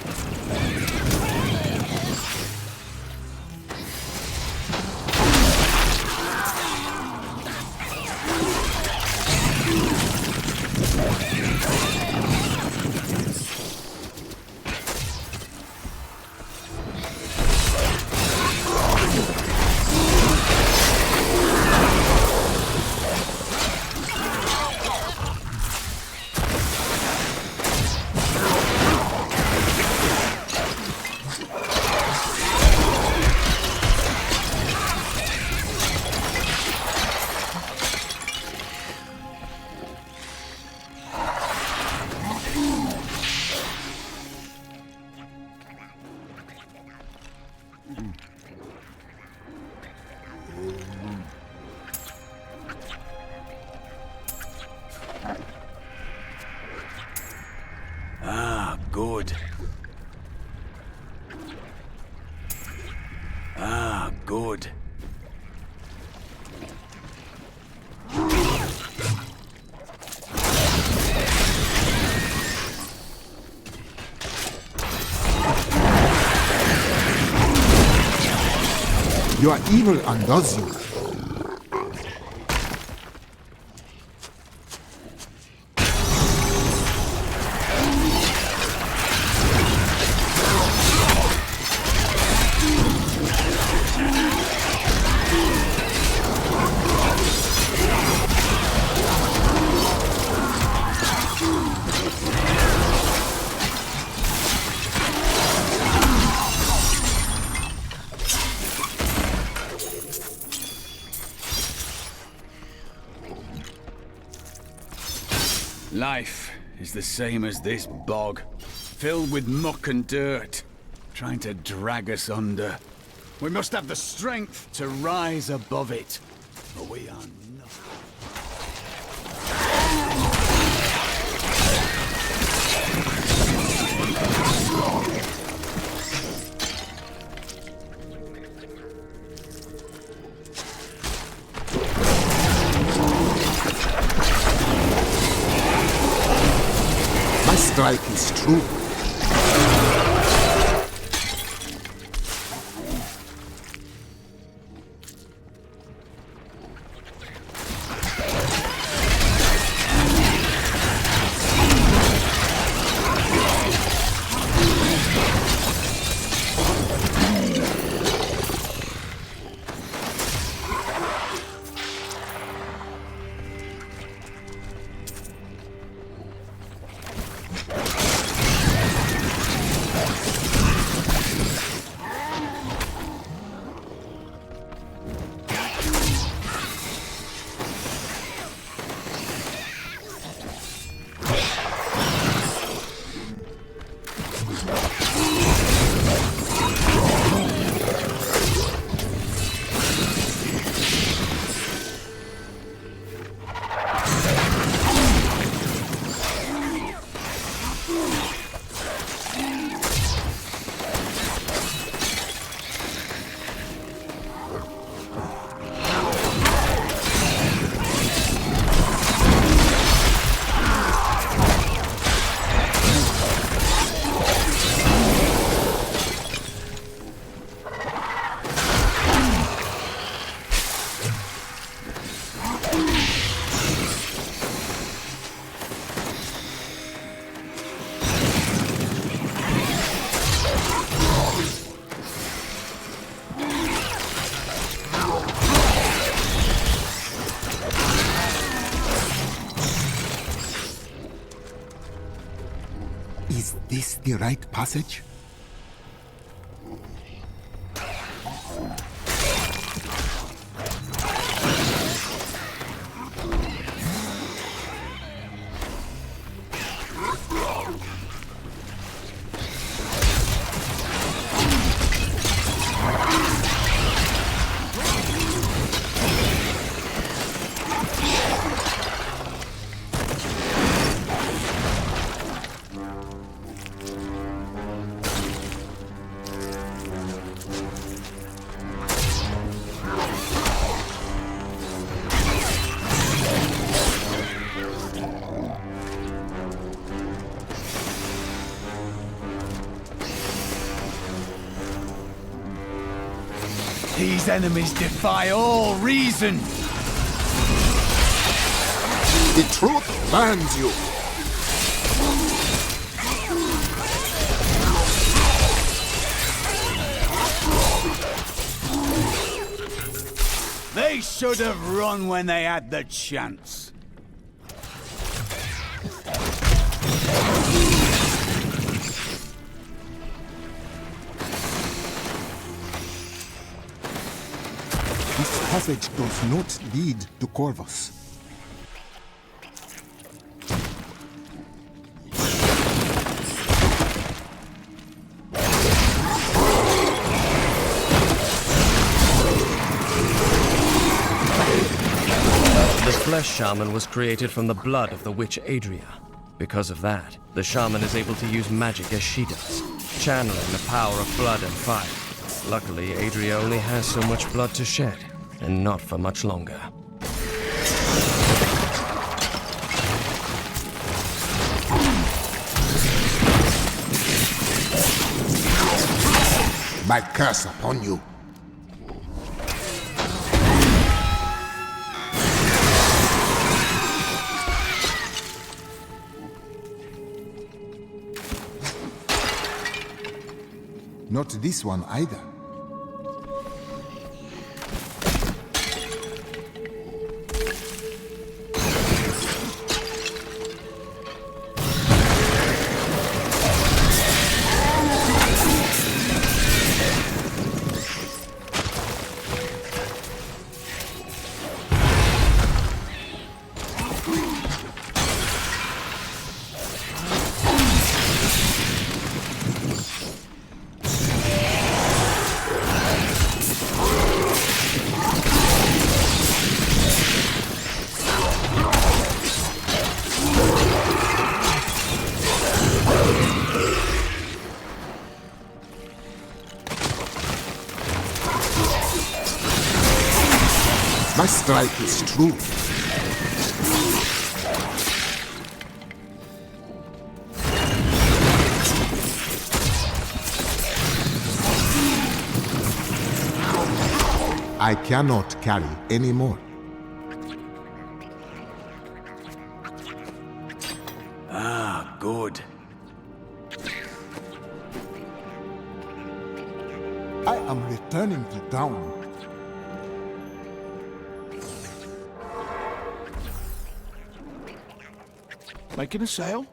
good. Ah, good. Your evil undoes you. Life is the same as this bog, filled with muck and dirt, trying to drag us under. We must have the strength to rise above it, but we are not. My strike is true. Is this the right passage? These enemies defy all reason. The truth burns you. They should have run when they had the chance. This passage does not lead to Corvus. The flesh shaman was created from the blood of the witch Adria. Because of that, the shaman is able to use magic as she does, channeling the power of blood and fire. Luckily, Adria only has so much blood to shed, and not for much longer. My curse upon you. Not this one either. My strike is true. I cannot carry any more. Ah, good. I am returning to town. Making a sale?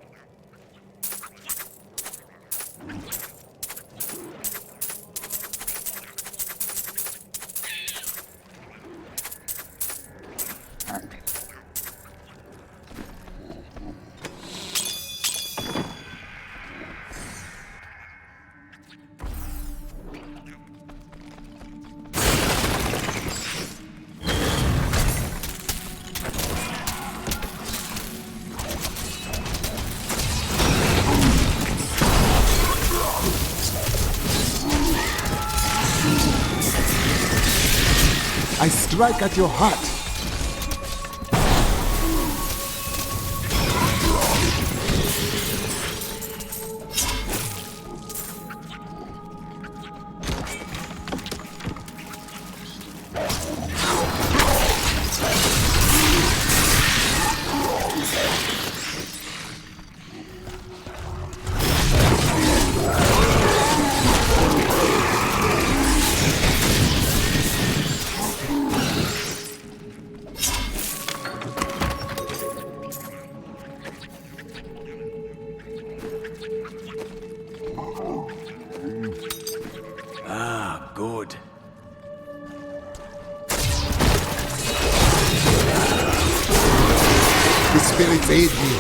I strike at your heart. Ah, good. The spirits aid me.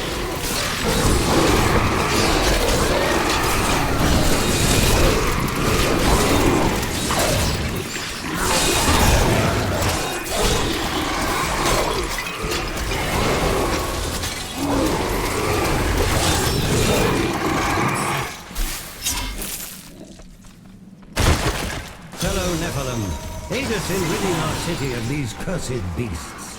Fellow Nephilim, aid us in ridding our city of these cursed beasts.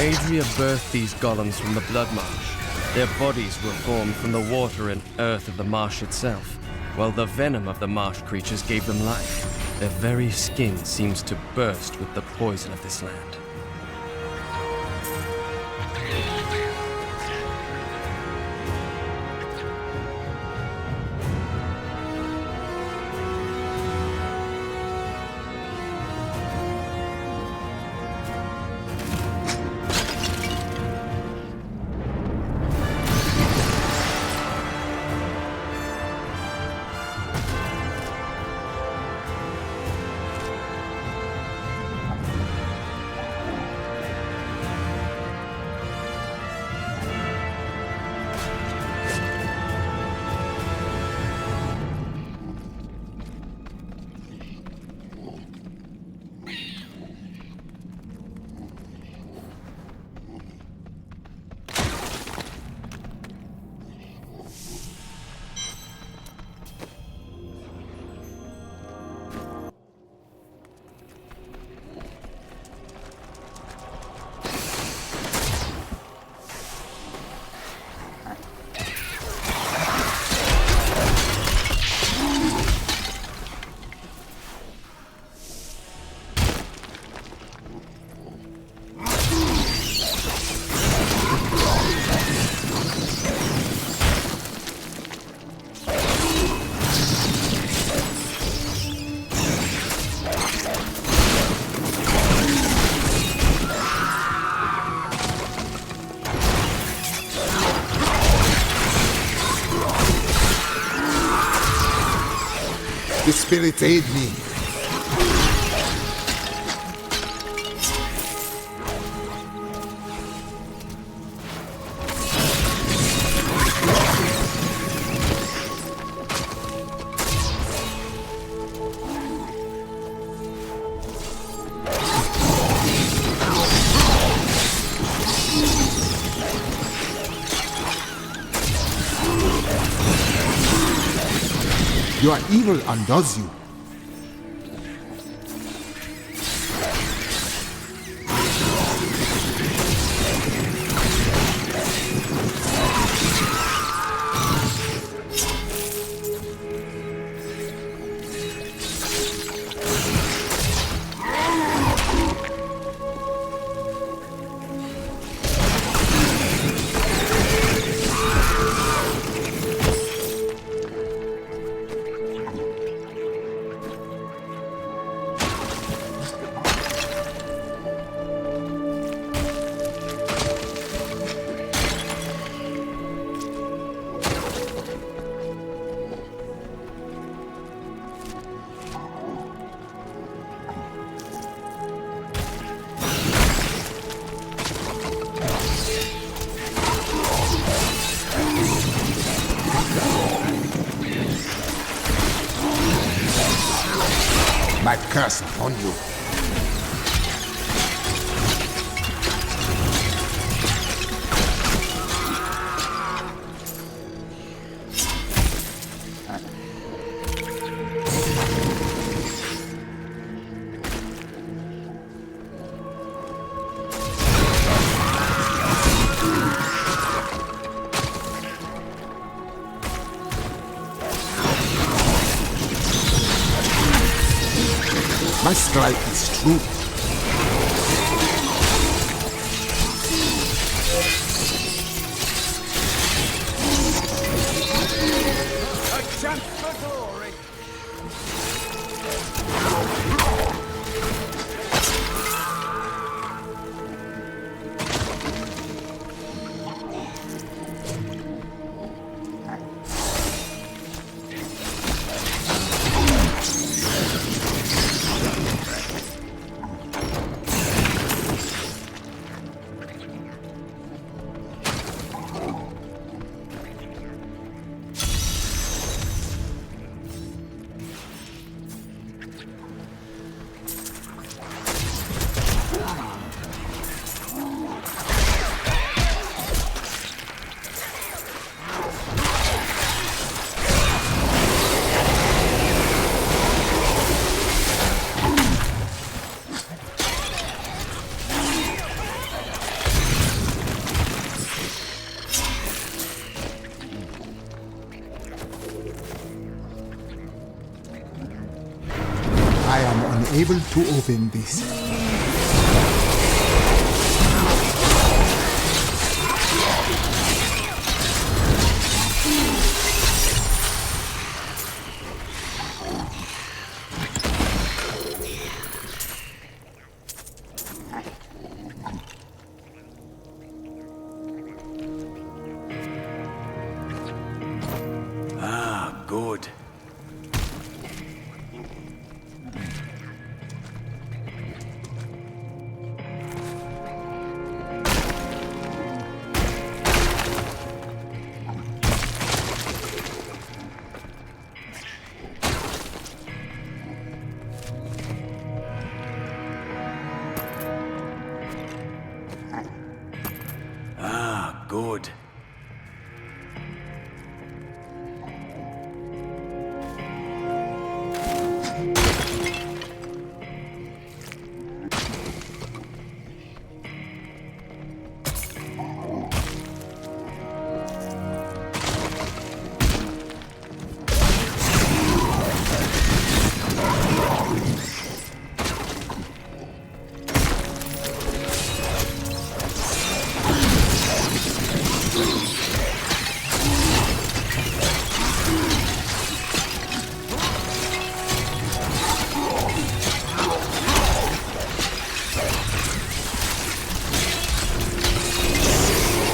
Adria birthed these golems from the blood marsh. Their bodies were formed from the water and earth of the marsh itself, while the venom of the marsh creatures gave them life. Their very skin seems to burst with the poison of this land. The spirits aid me. Your evil undoes you. My curse upon you. My strike is true. A chance for glory. I am unable to open this. Ah, good. Ah, good.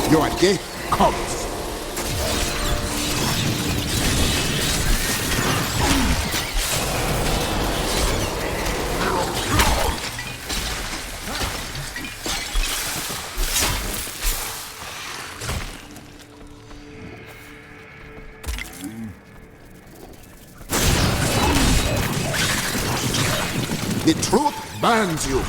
Your day comes. The truth burns you.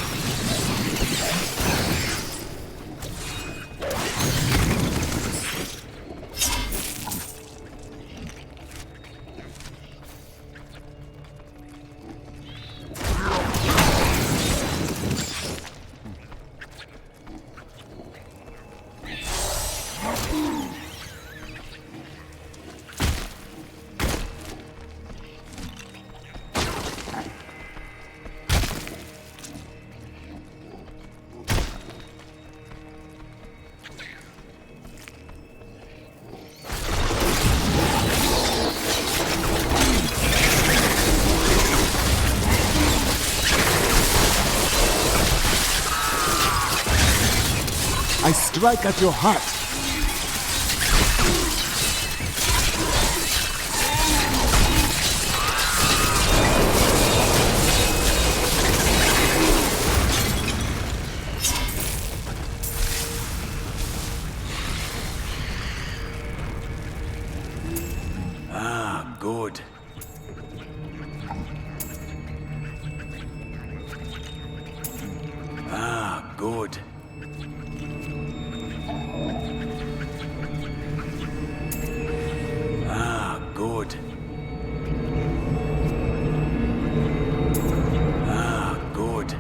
I strike at your heart. Ah, good. Ah, good. Ah, good. Ah, good.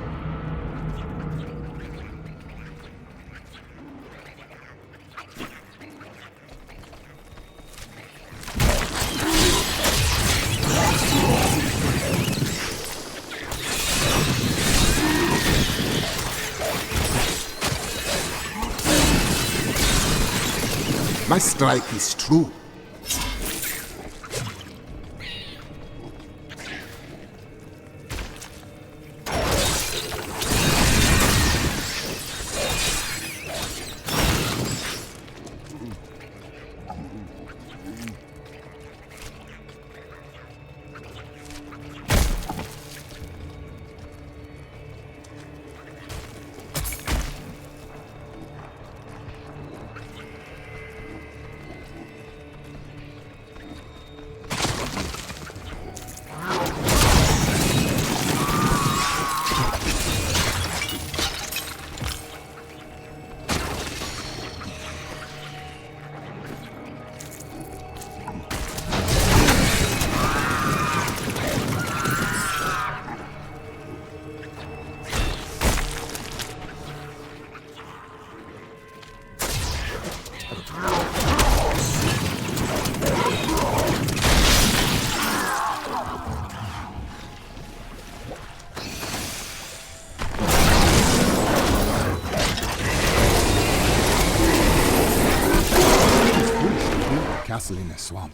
My strike is true. Castle in a swamp.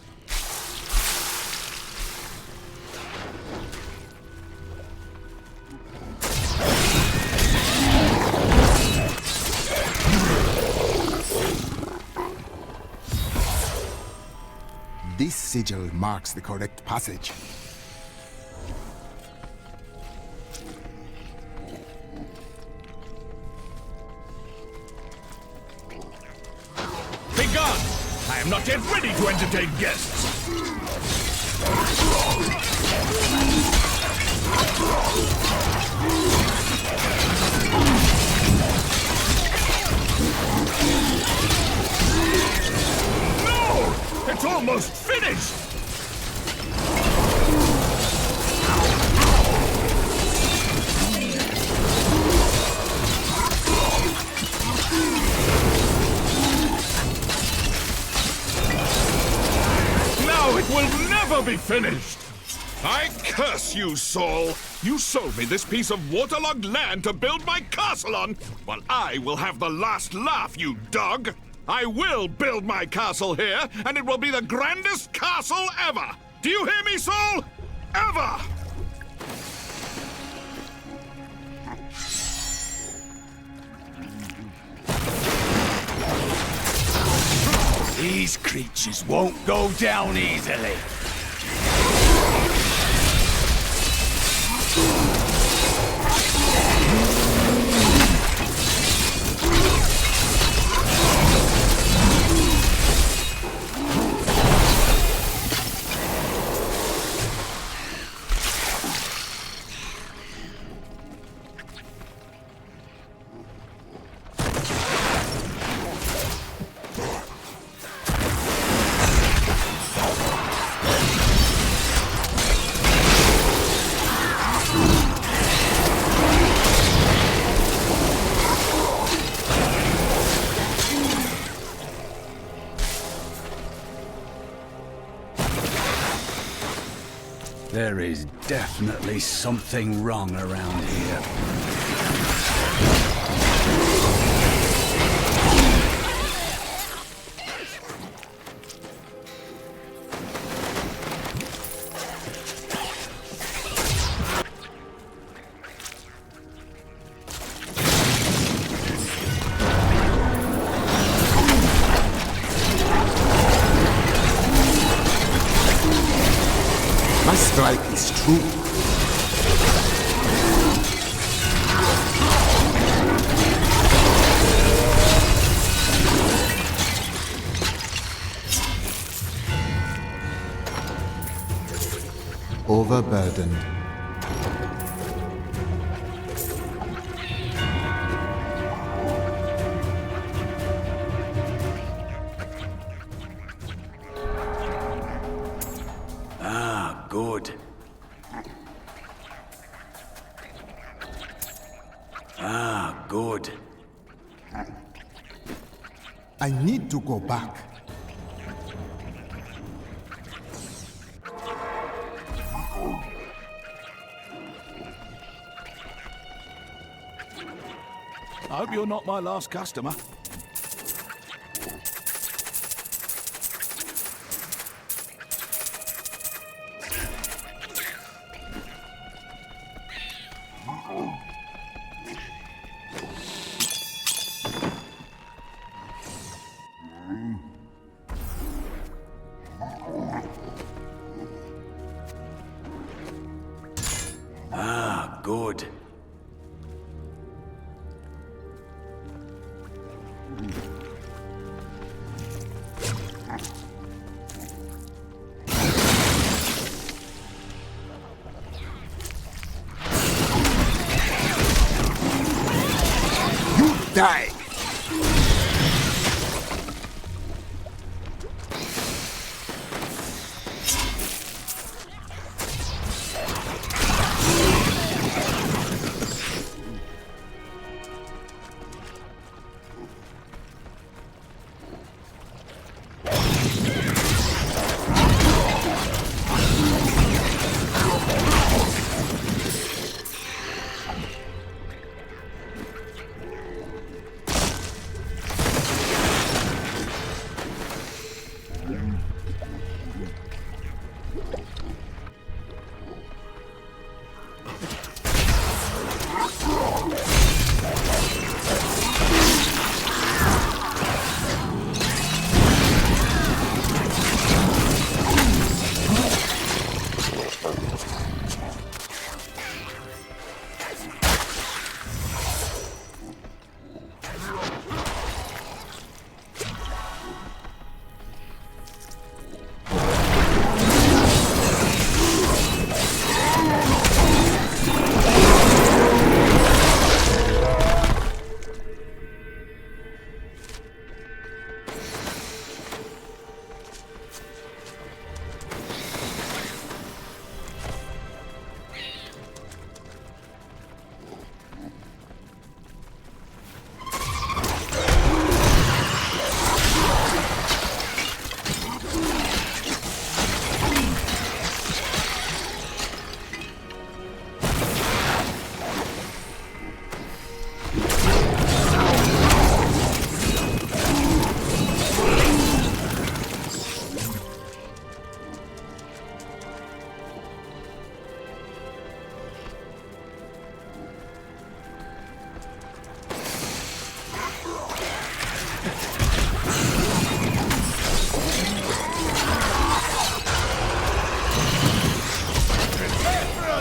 This sigil marks the correct passage. Begone! I am not yet ready to entertain guests! No! It's almost finished! Now it will never be finished! I curse you, Saul! You sold me this piece of waterlogged land to build my castle on! Well, I will have the last laugh, you dog! I will build my castle here, and it will be the grandest castle ever! Do you hear me, Saul? Ever! These creatures won't go down easily. There is definitely something wrong around here. My strike is true. Overburdened. Ah, good. Ah, good. I need to go back. I hope you're not my last customer. Ah, good. You die!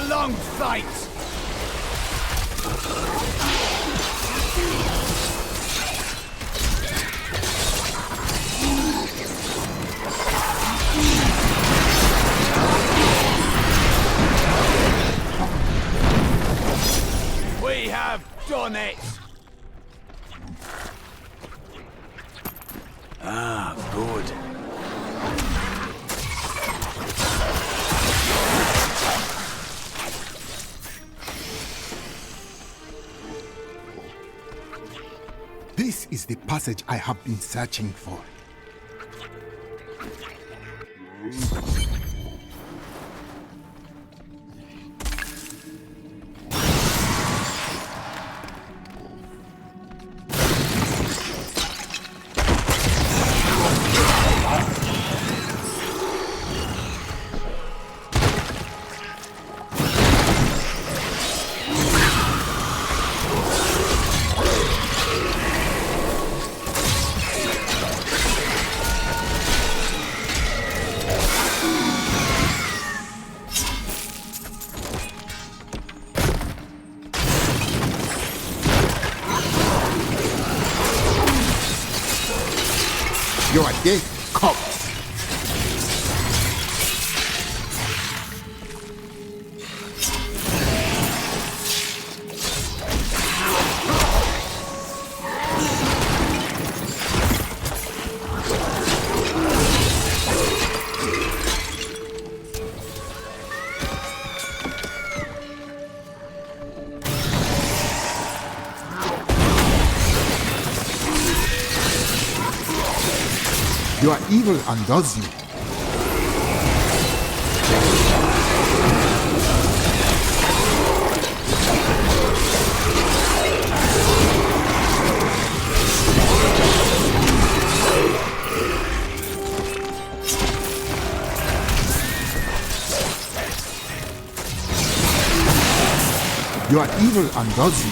Long fight! We have done it! Ah, good. This is the passage I have been searching for. Your death comes. Your evil undoes you. Your evil undoes you.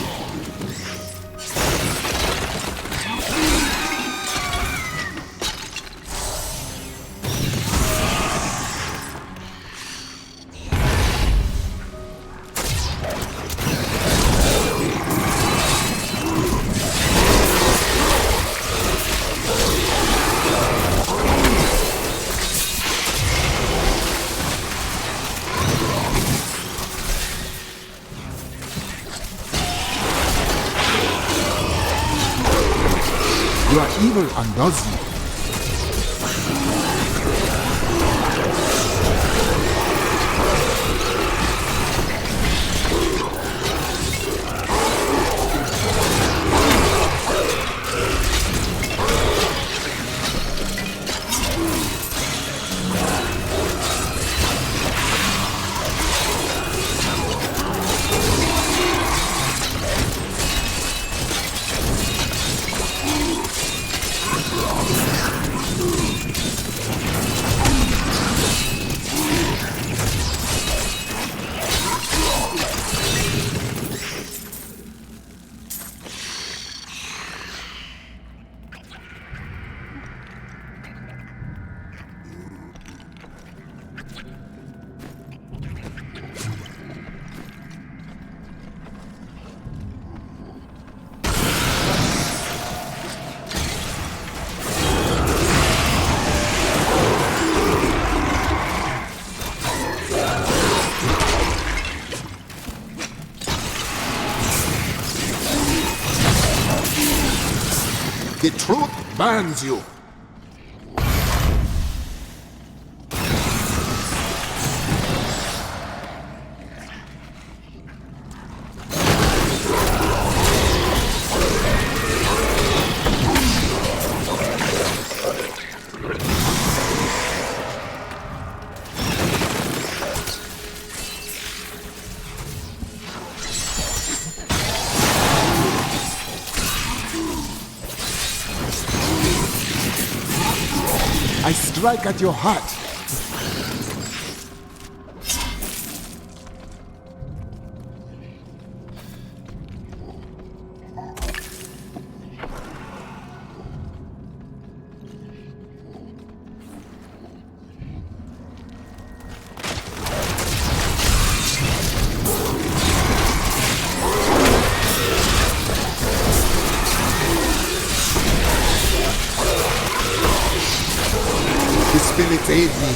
Your evil undoes you. The truth burns you. I strike at your heart. The spirits aid me.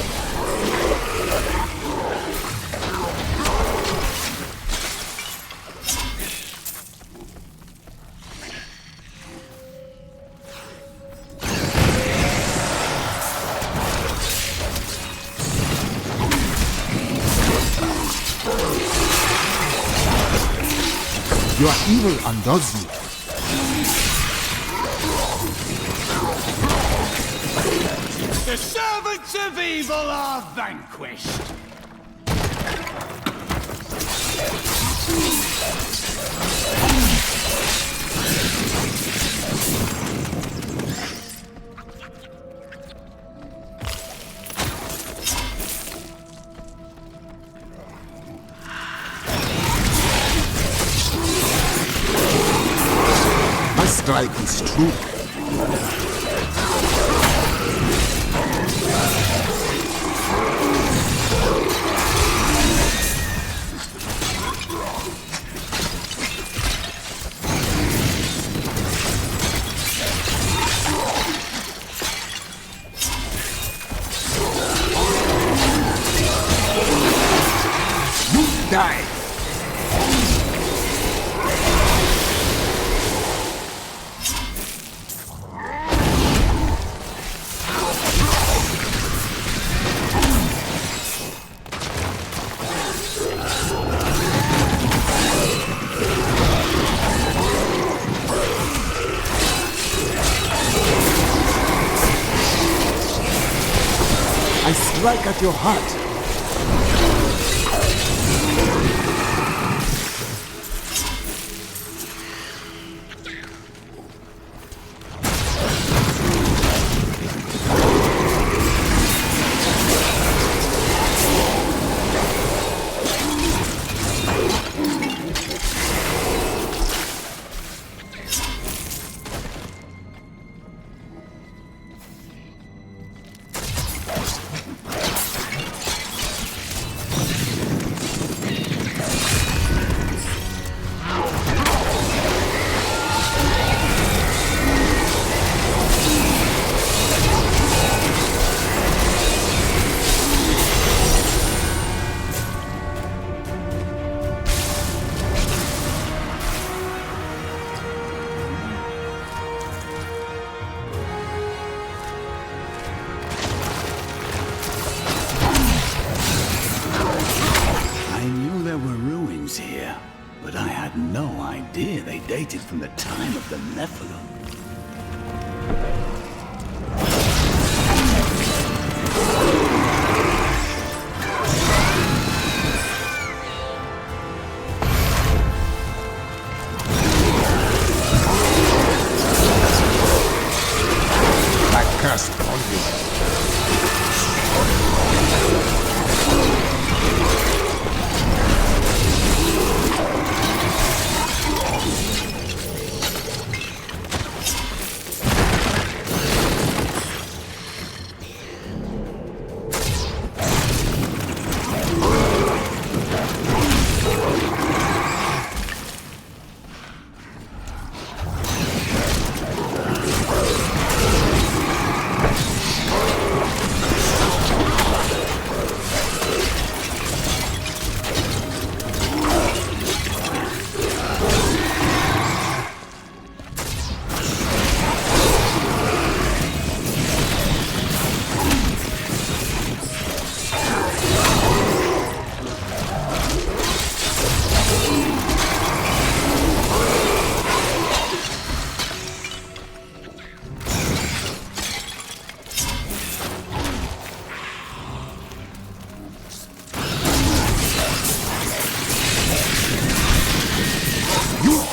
Your evil undoes you. The servants of evil are vanquished. My strike is true. strike at your heart. Here, but I had no idea they dated from the time of the Nephilim. I cast on you.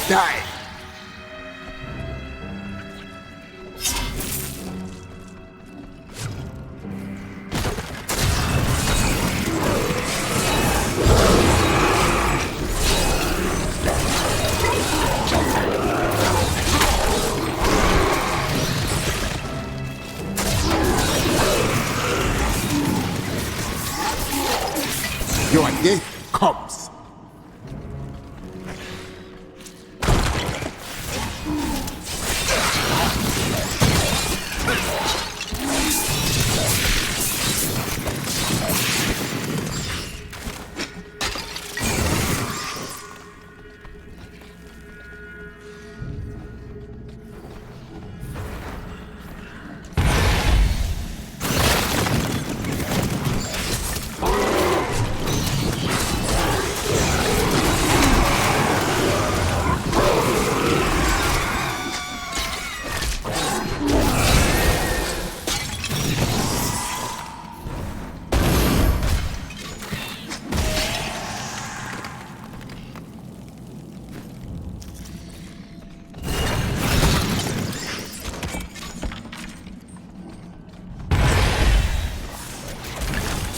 Die! Your day comes.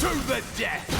To the death!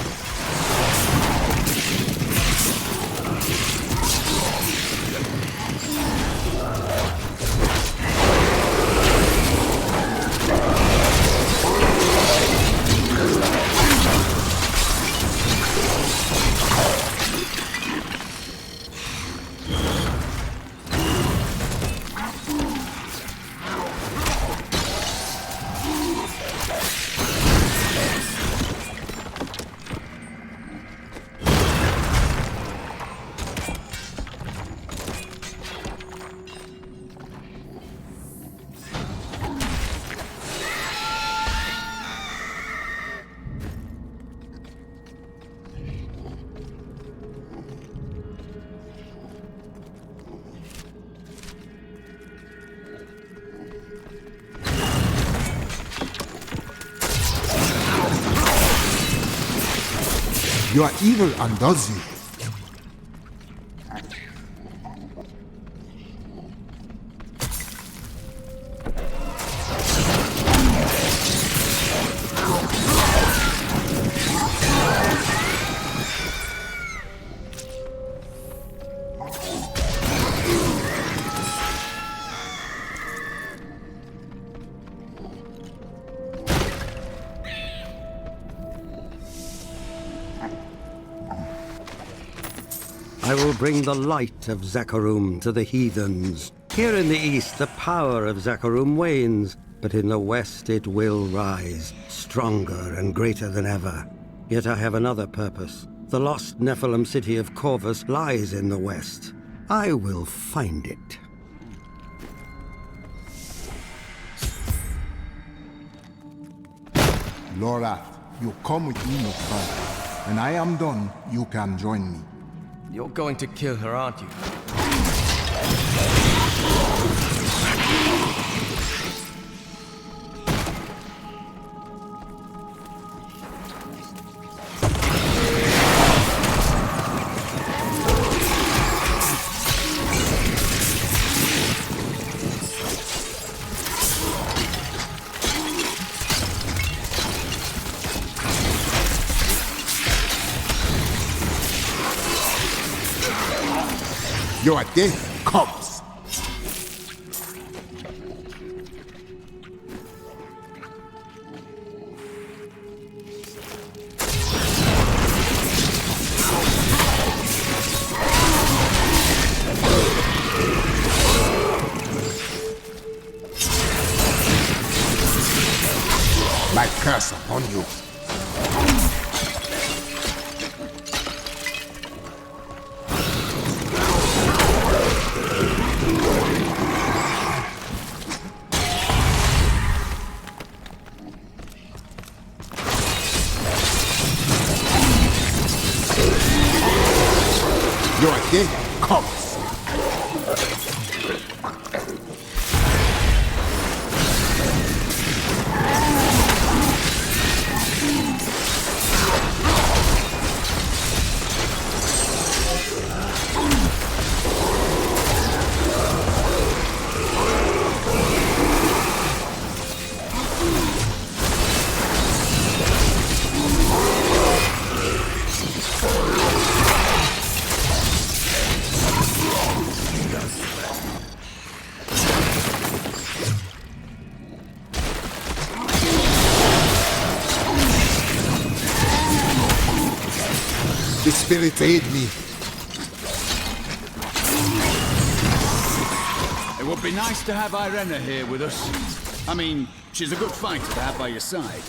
Your evil undoes you. I will bring the light of Zakharum to the heathens. Here in the east, the power of Zakharum wanes, but in the west it will rise, stronger and greater than ever. Yet I have another purpose. The lost Nephilim city of Corvus lies in the west. I will find it. Lorath, you come with me, Mukbal. When I am done, you can join me. You're going to kill her, aren't you? Your death comes. My curse upon you. Your day comes. The spirits aid me. It would be nice to have Irena here with us. I mean, she's a good fighter to have by your side.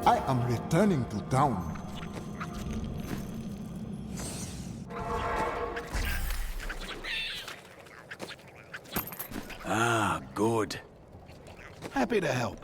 I am returning to town. Ah, good. Happy to help.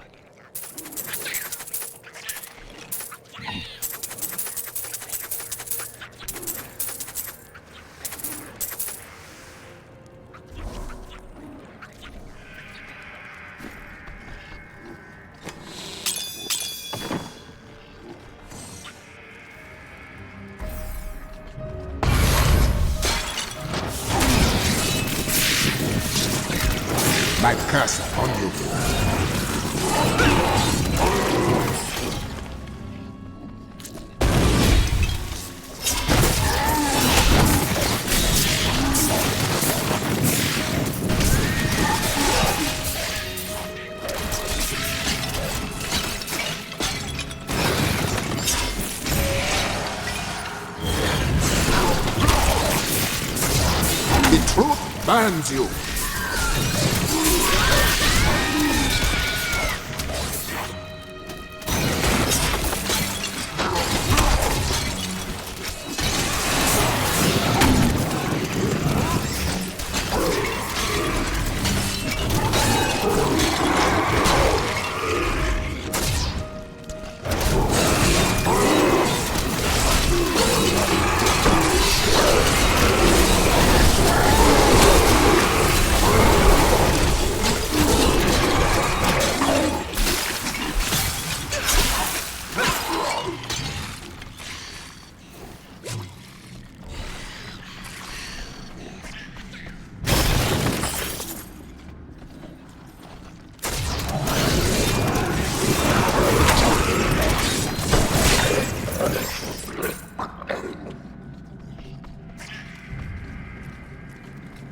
My curse upon you. The truth burns you.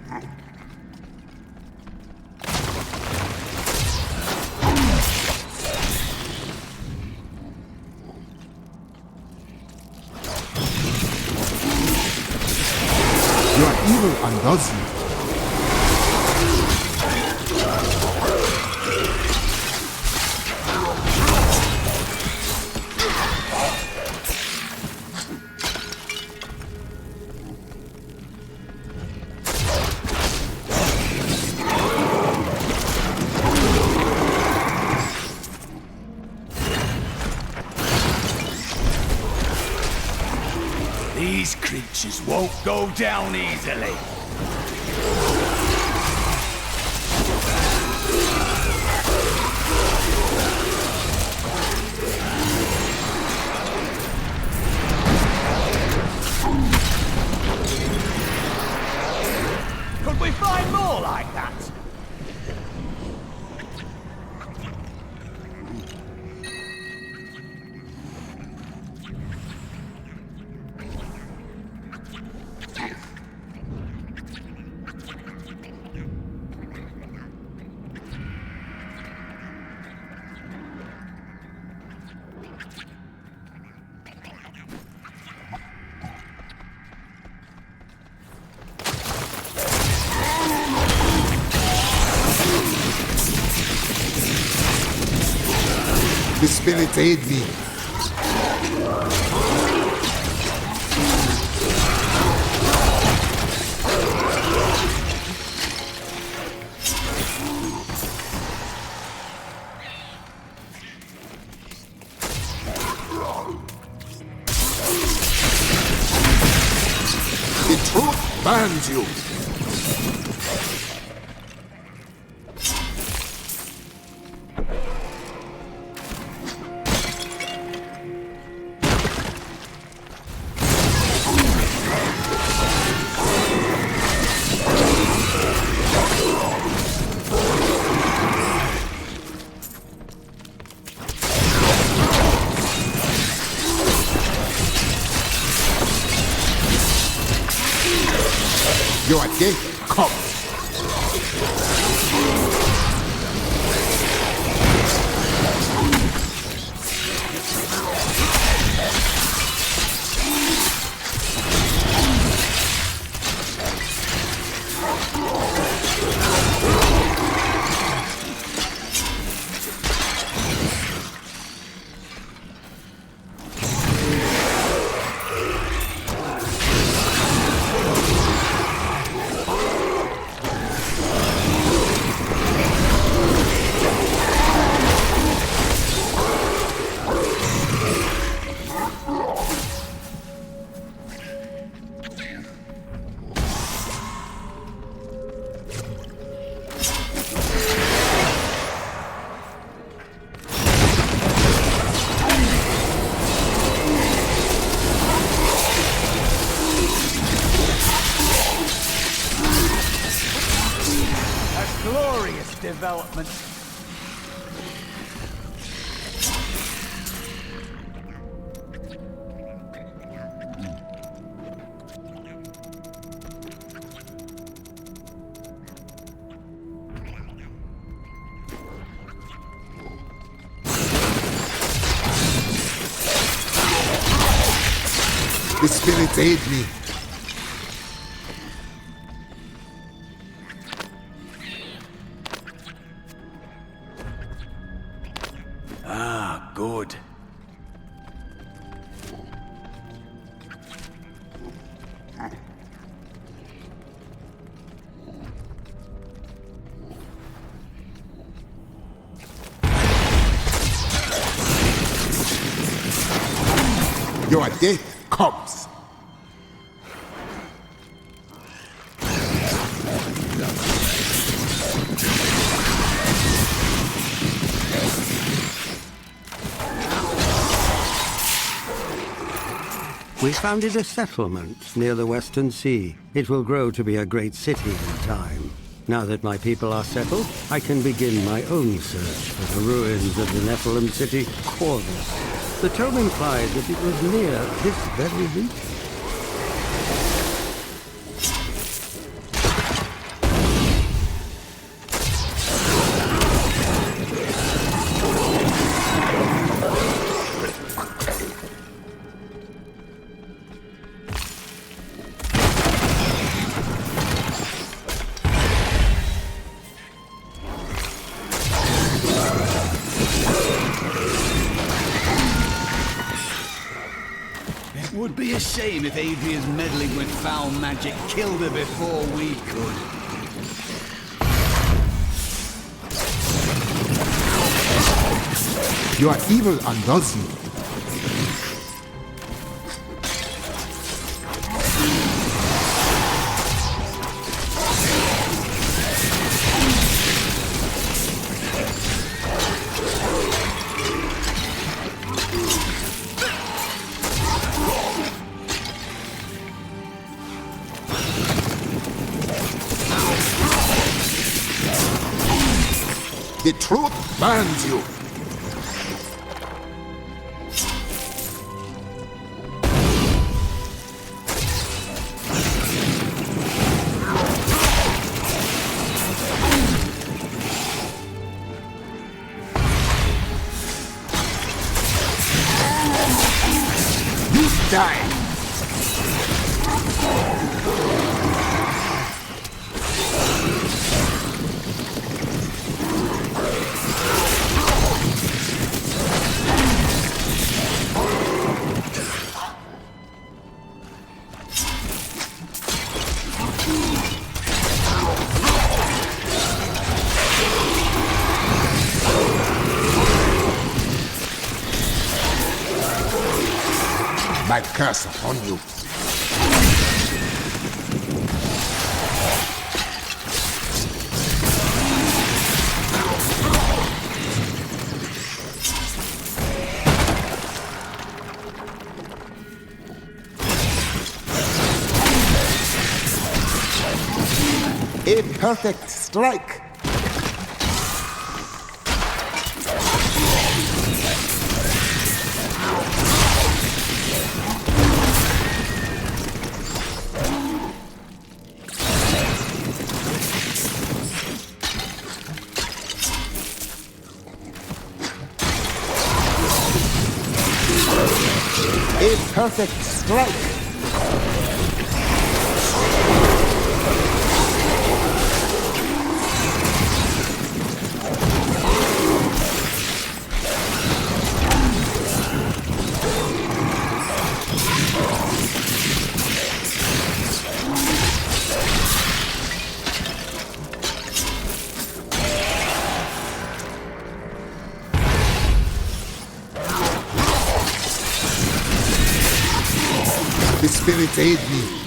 Your evil undoes you. These creatures won't go down easily. Could we find more like that? The spirits aid me. The truth burns you. Your day comes. Glorious development. The spirits aid me. Ah, good. Your death comes. We founded a settlement near the Western Sea. It will grow to be a great city in time. Now that my people are settled, I can begin my own search for the ruins of the Nephilim city, Corvus. The tome implied that it was near this very region. would be a shame if Adria's meddling with foul magic killed her before we could. Your evil undoes you. The truth burns you. You die. My curse upon you. A perfect strike. A perfect strike. The spirits aid me.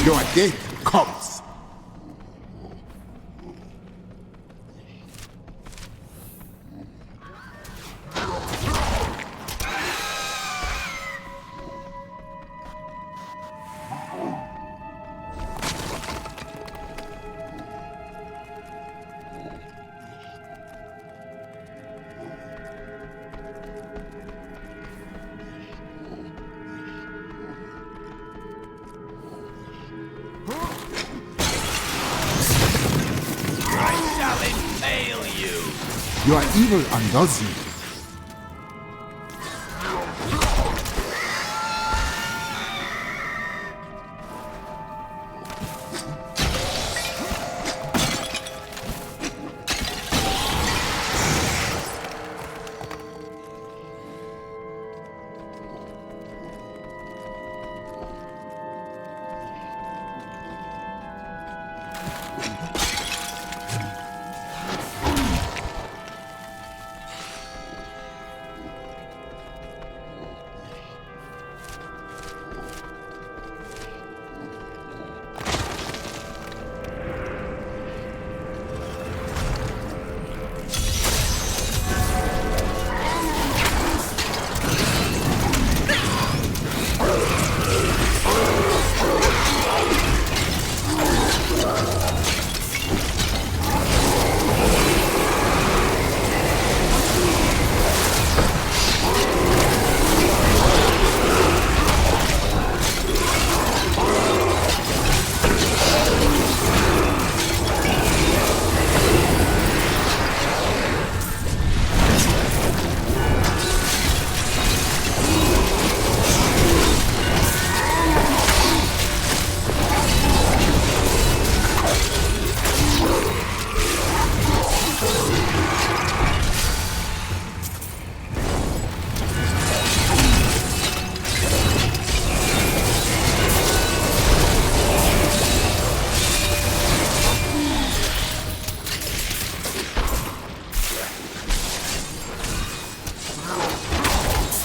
Your death comes. Your evil undoes you.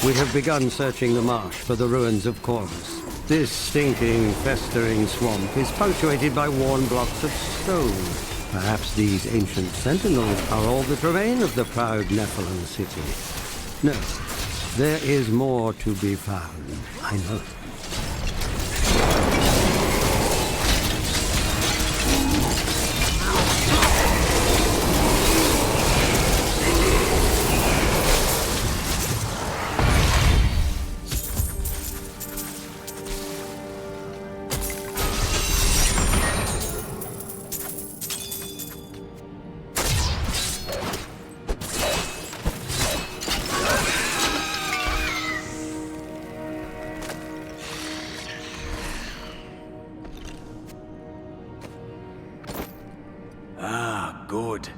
We have begun searching the marsh for the ruins of Corvus. This stinking, festering swamp is punctuated by worn blocks of stone. Perhaps these ancient sentinels are all that remain of the proud Nephilim city. No, there is more to be found, I know. Ah, good.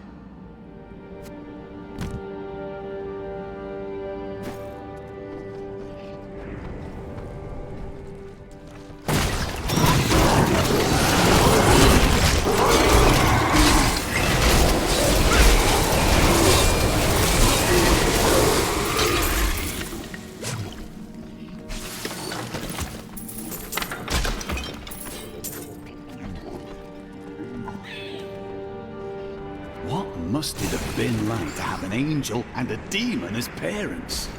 What must it have been like to have an angel and a demon as parents?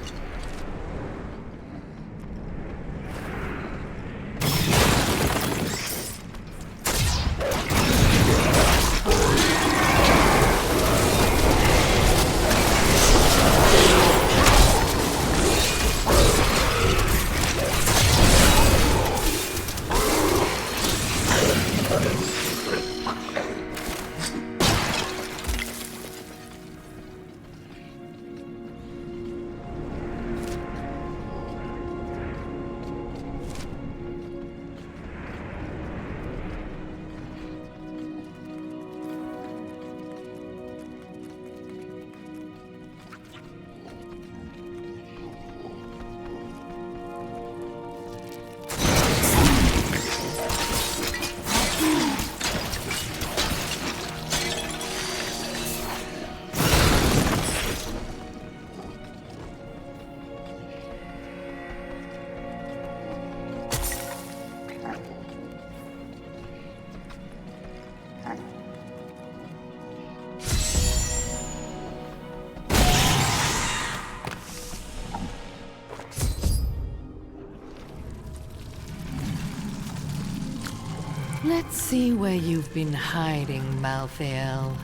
Let's see where you've been hiding, Malthael.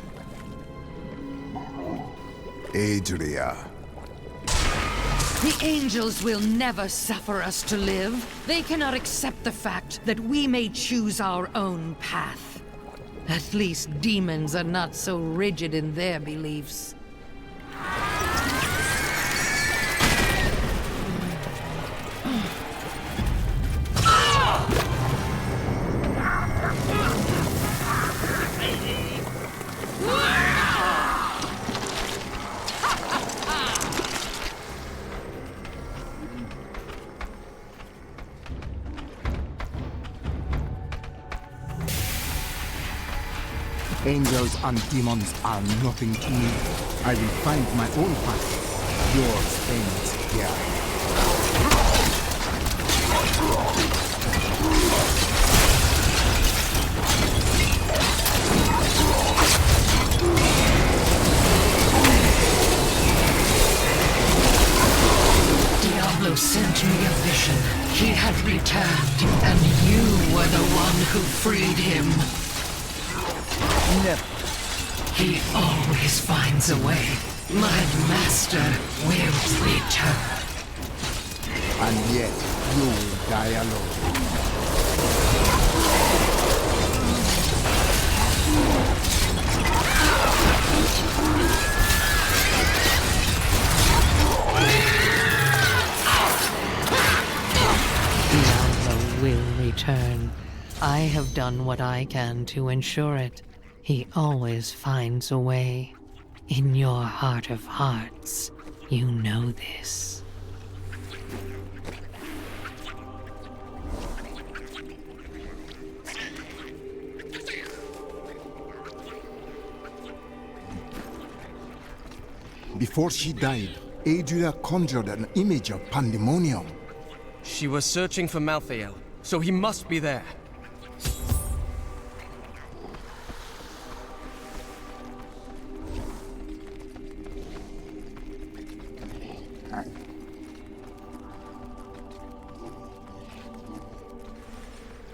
Adria. The angels will never suffer us to live. They cannot accept the fact that we may choose our own path. At least demons are not so rigid in their beliefs. Angels and demons are nothing to me. I will find my own path. Yours ends here. Diablo sent me a vision. He had returned, and you were the one who freed him. Never. He always finds a way. My master will return. And yet, you die alone. Diablo will return. I have done what I can to ensure it. He always finds a way. In your heart of hearts, you know this. Before she died, Adria conjured an image of pandemonium. She was searching for Malthael, so he must be there.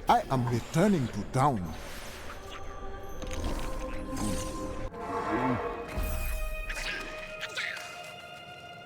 I am returning to town.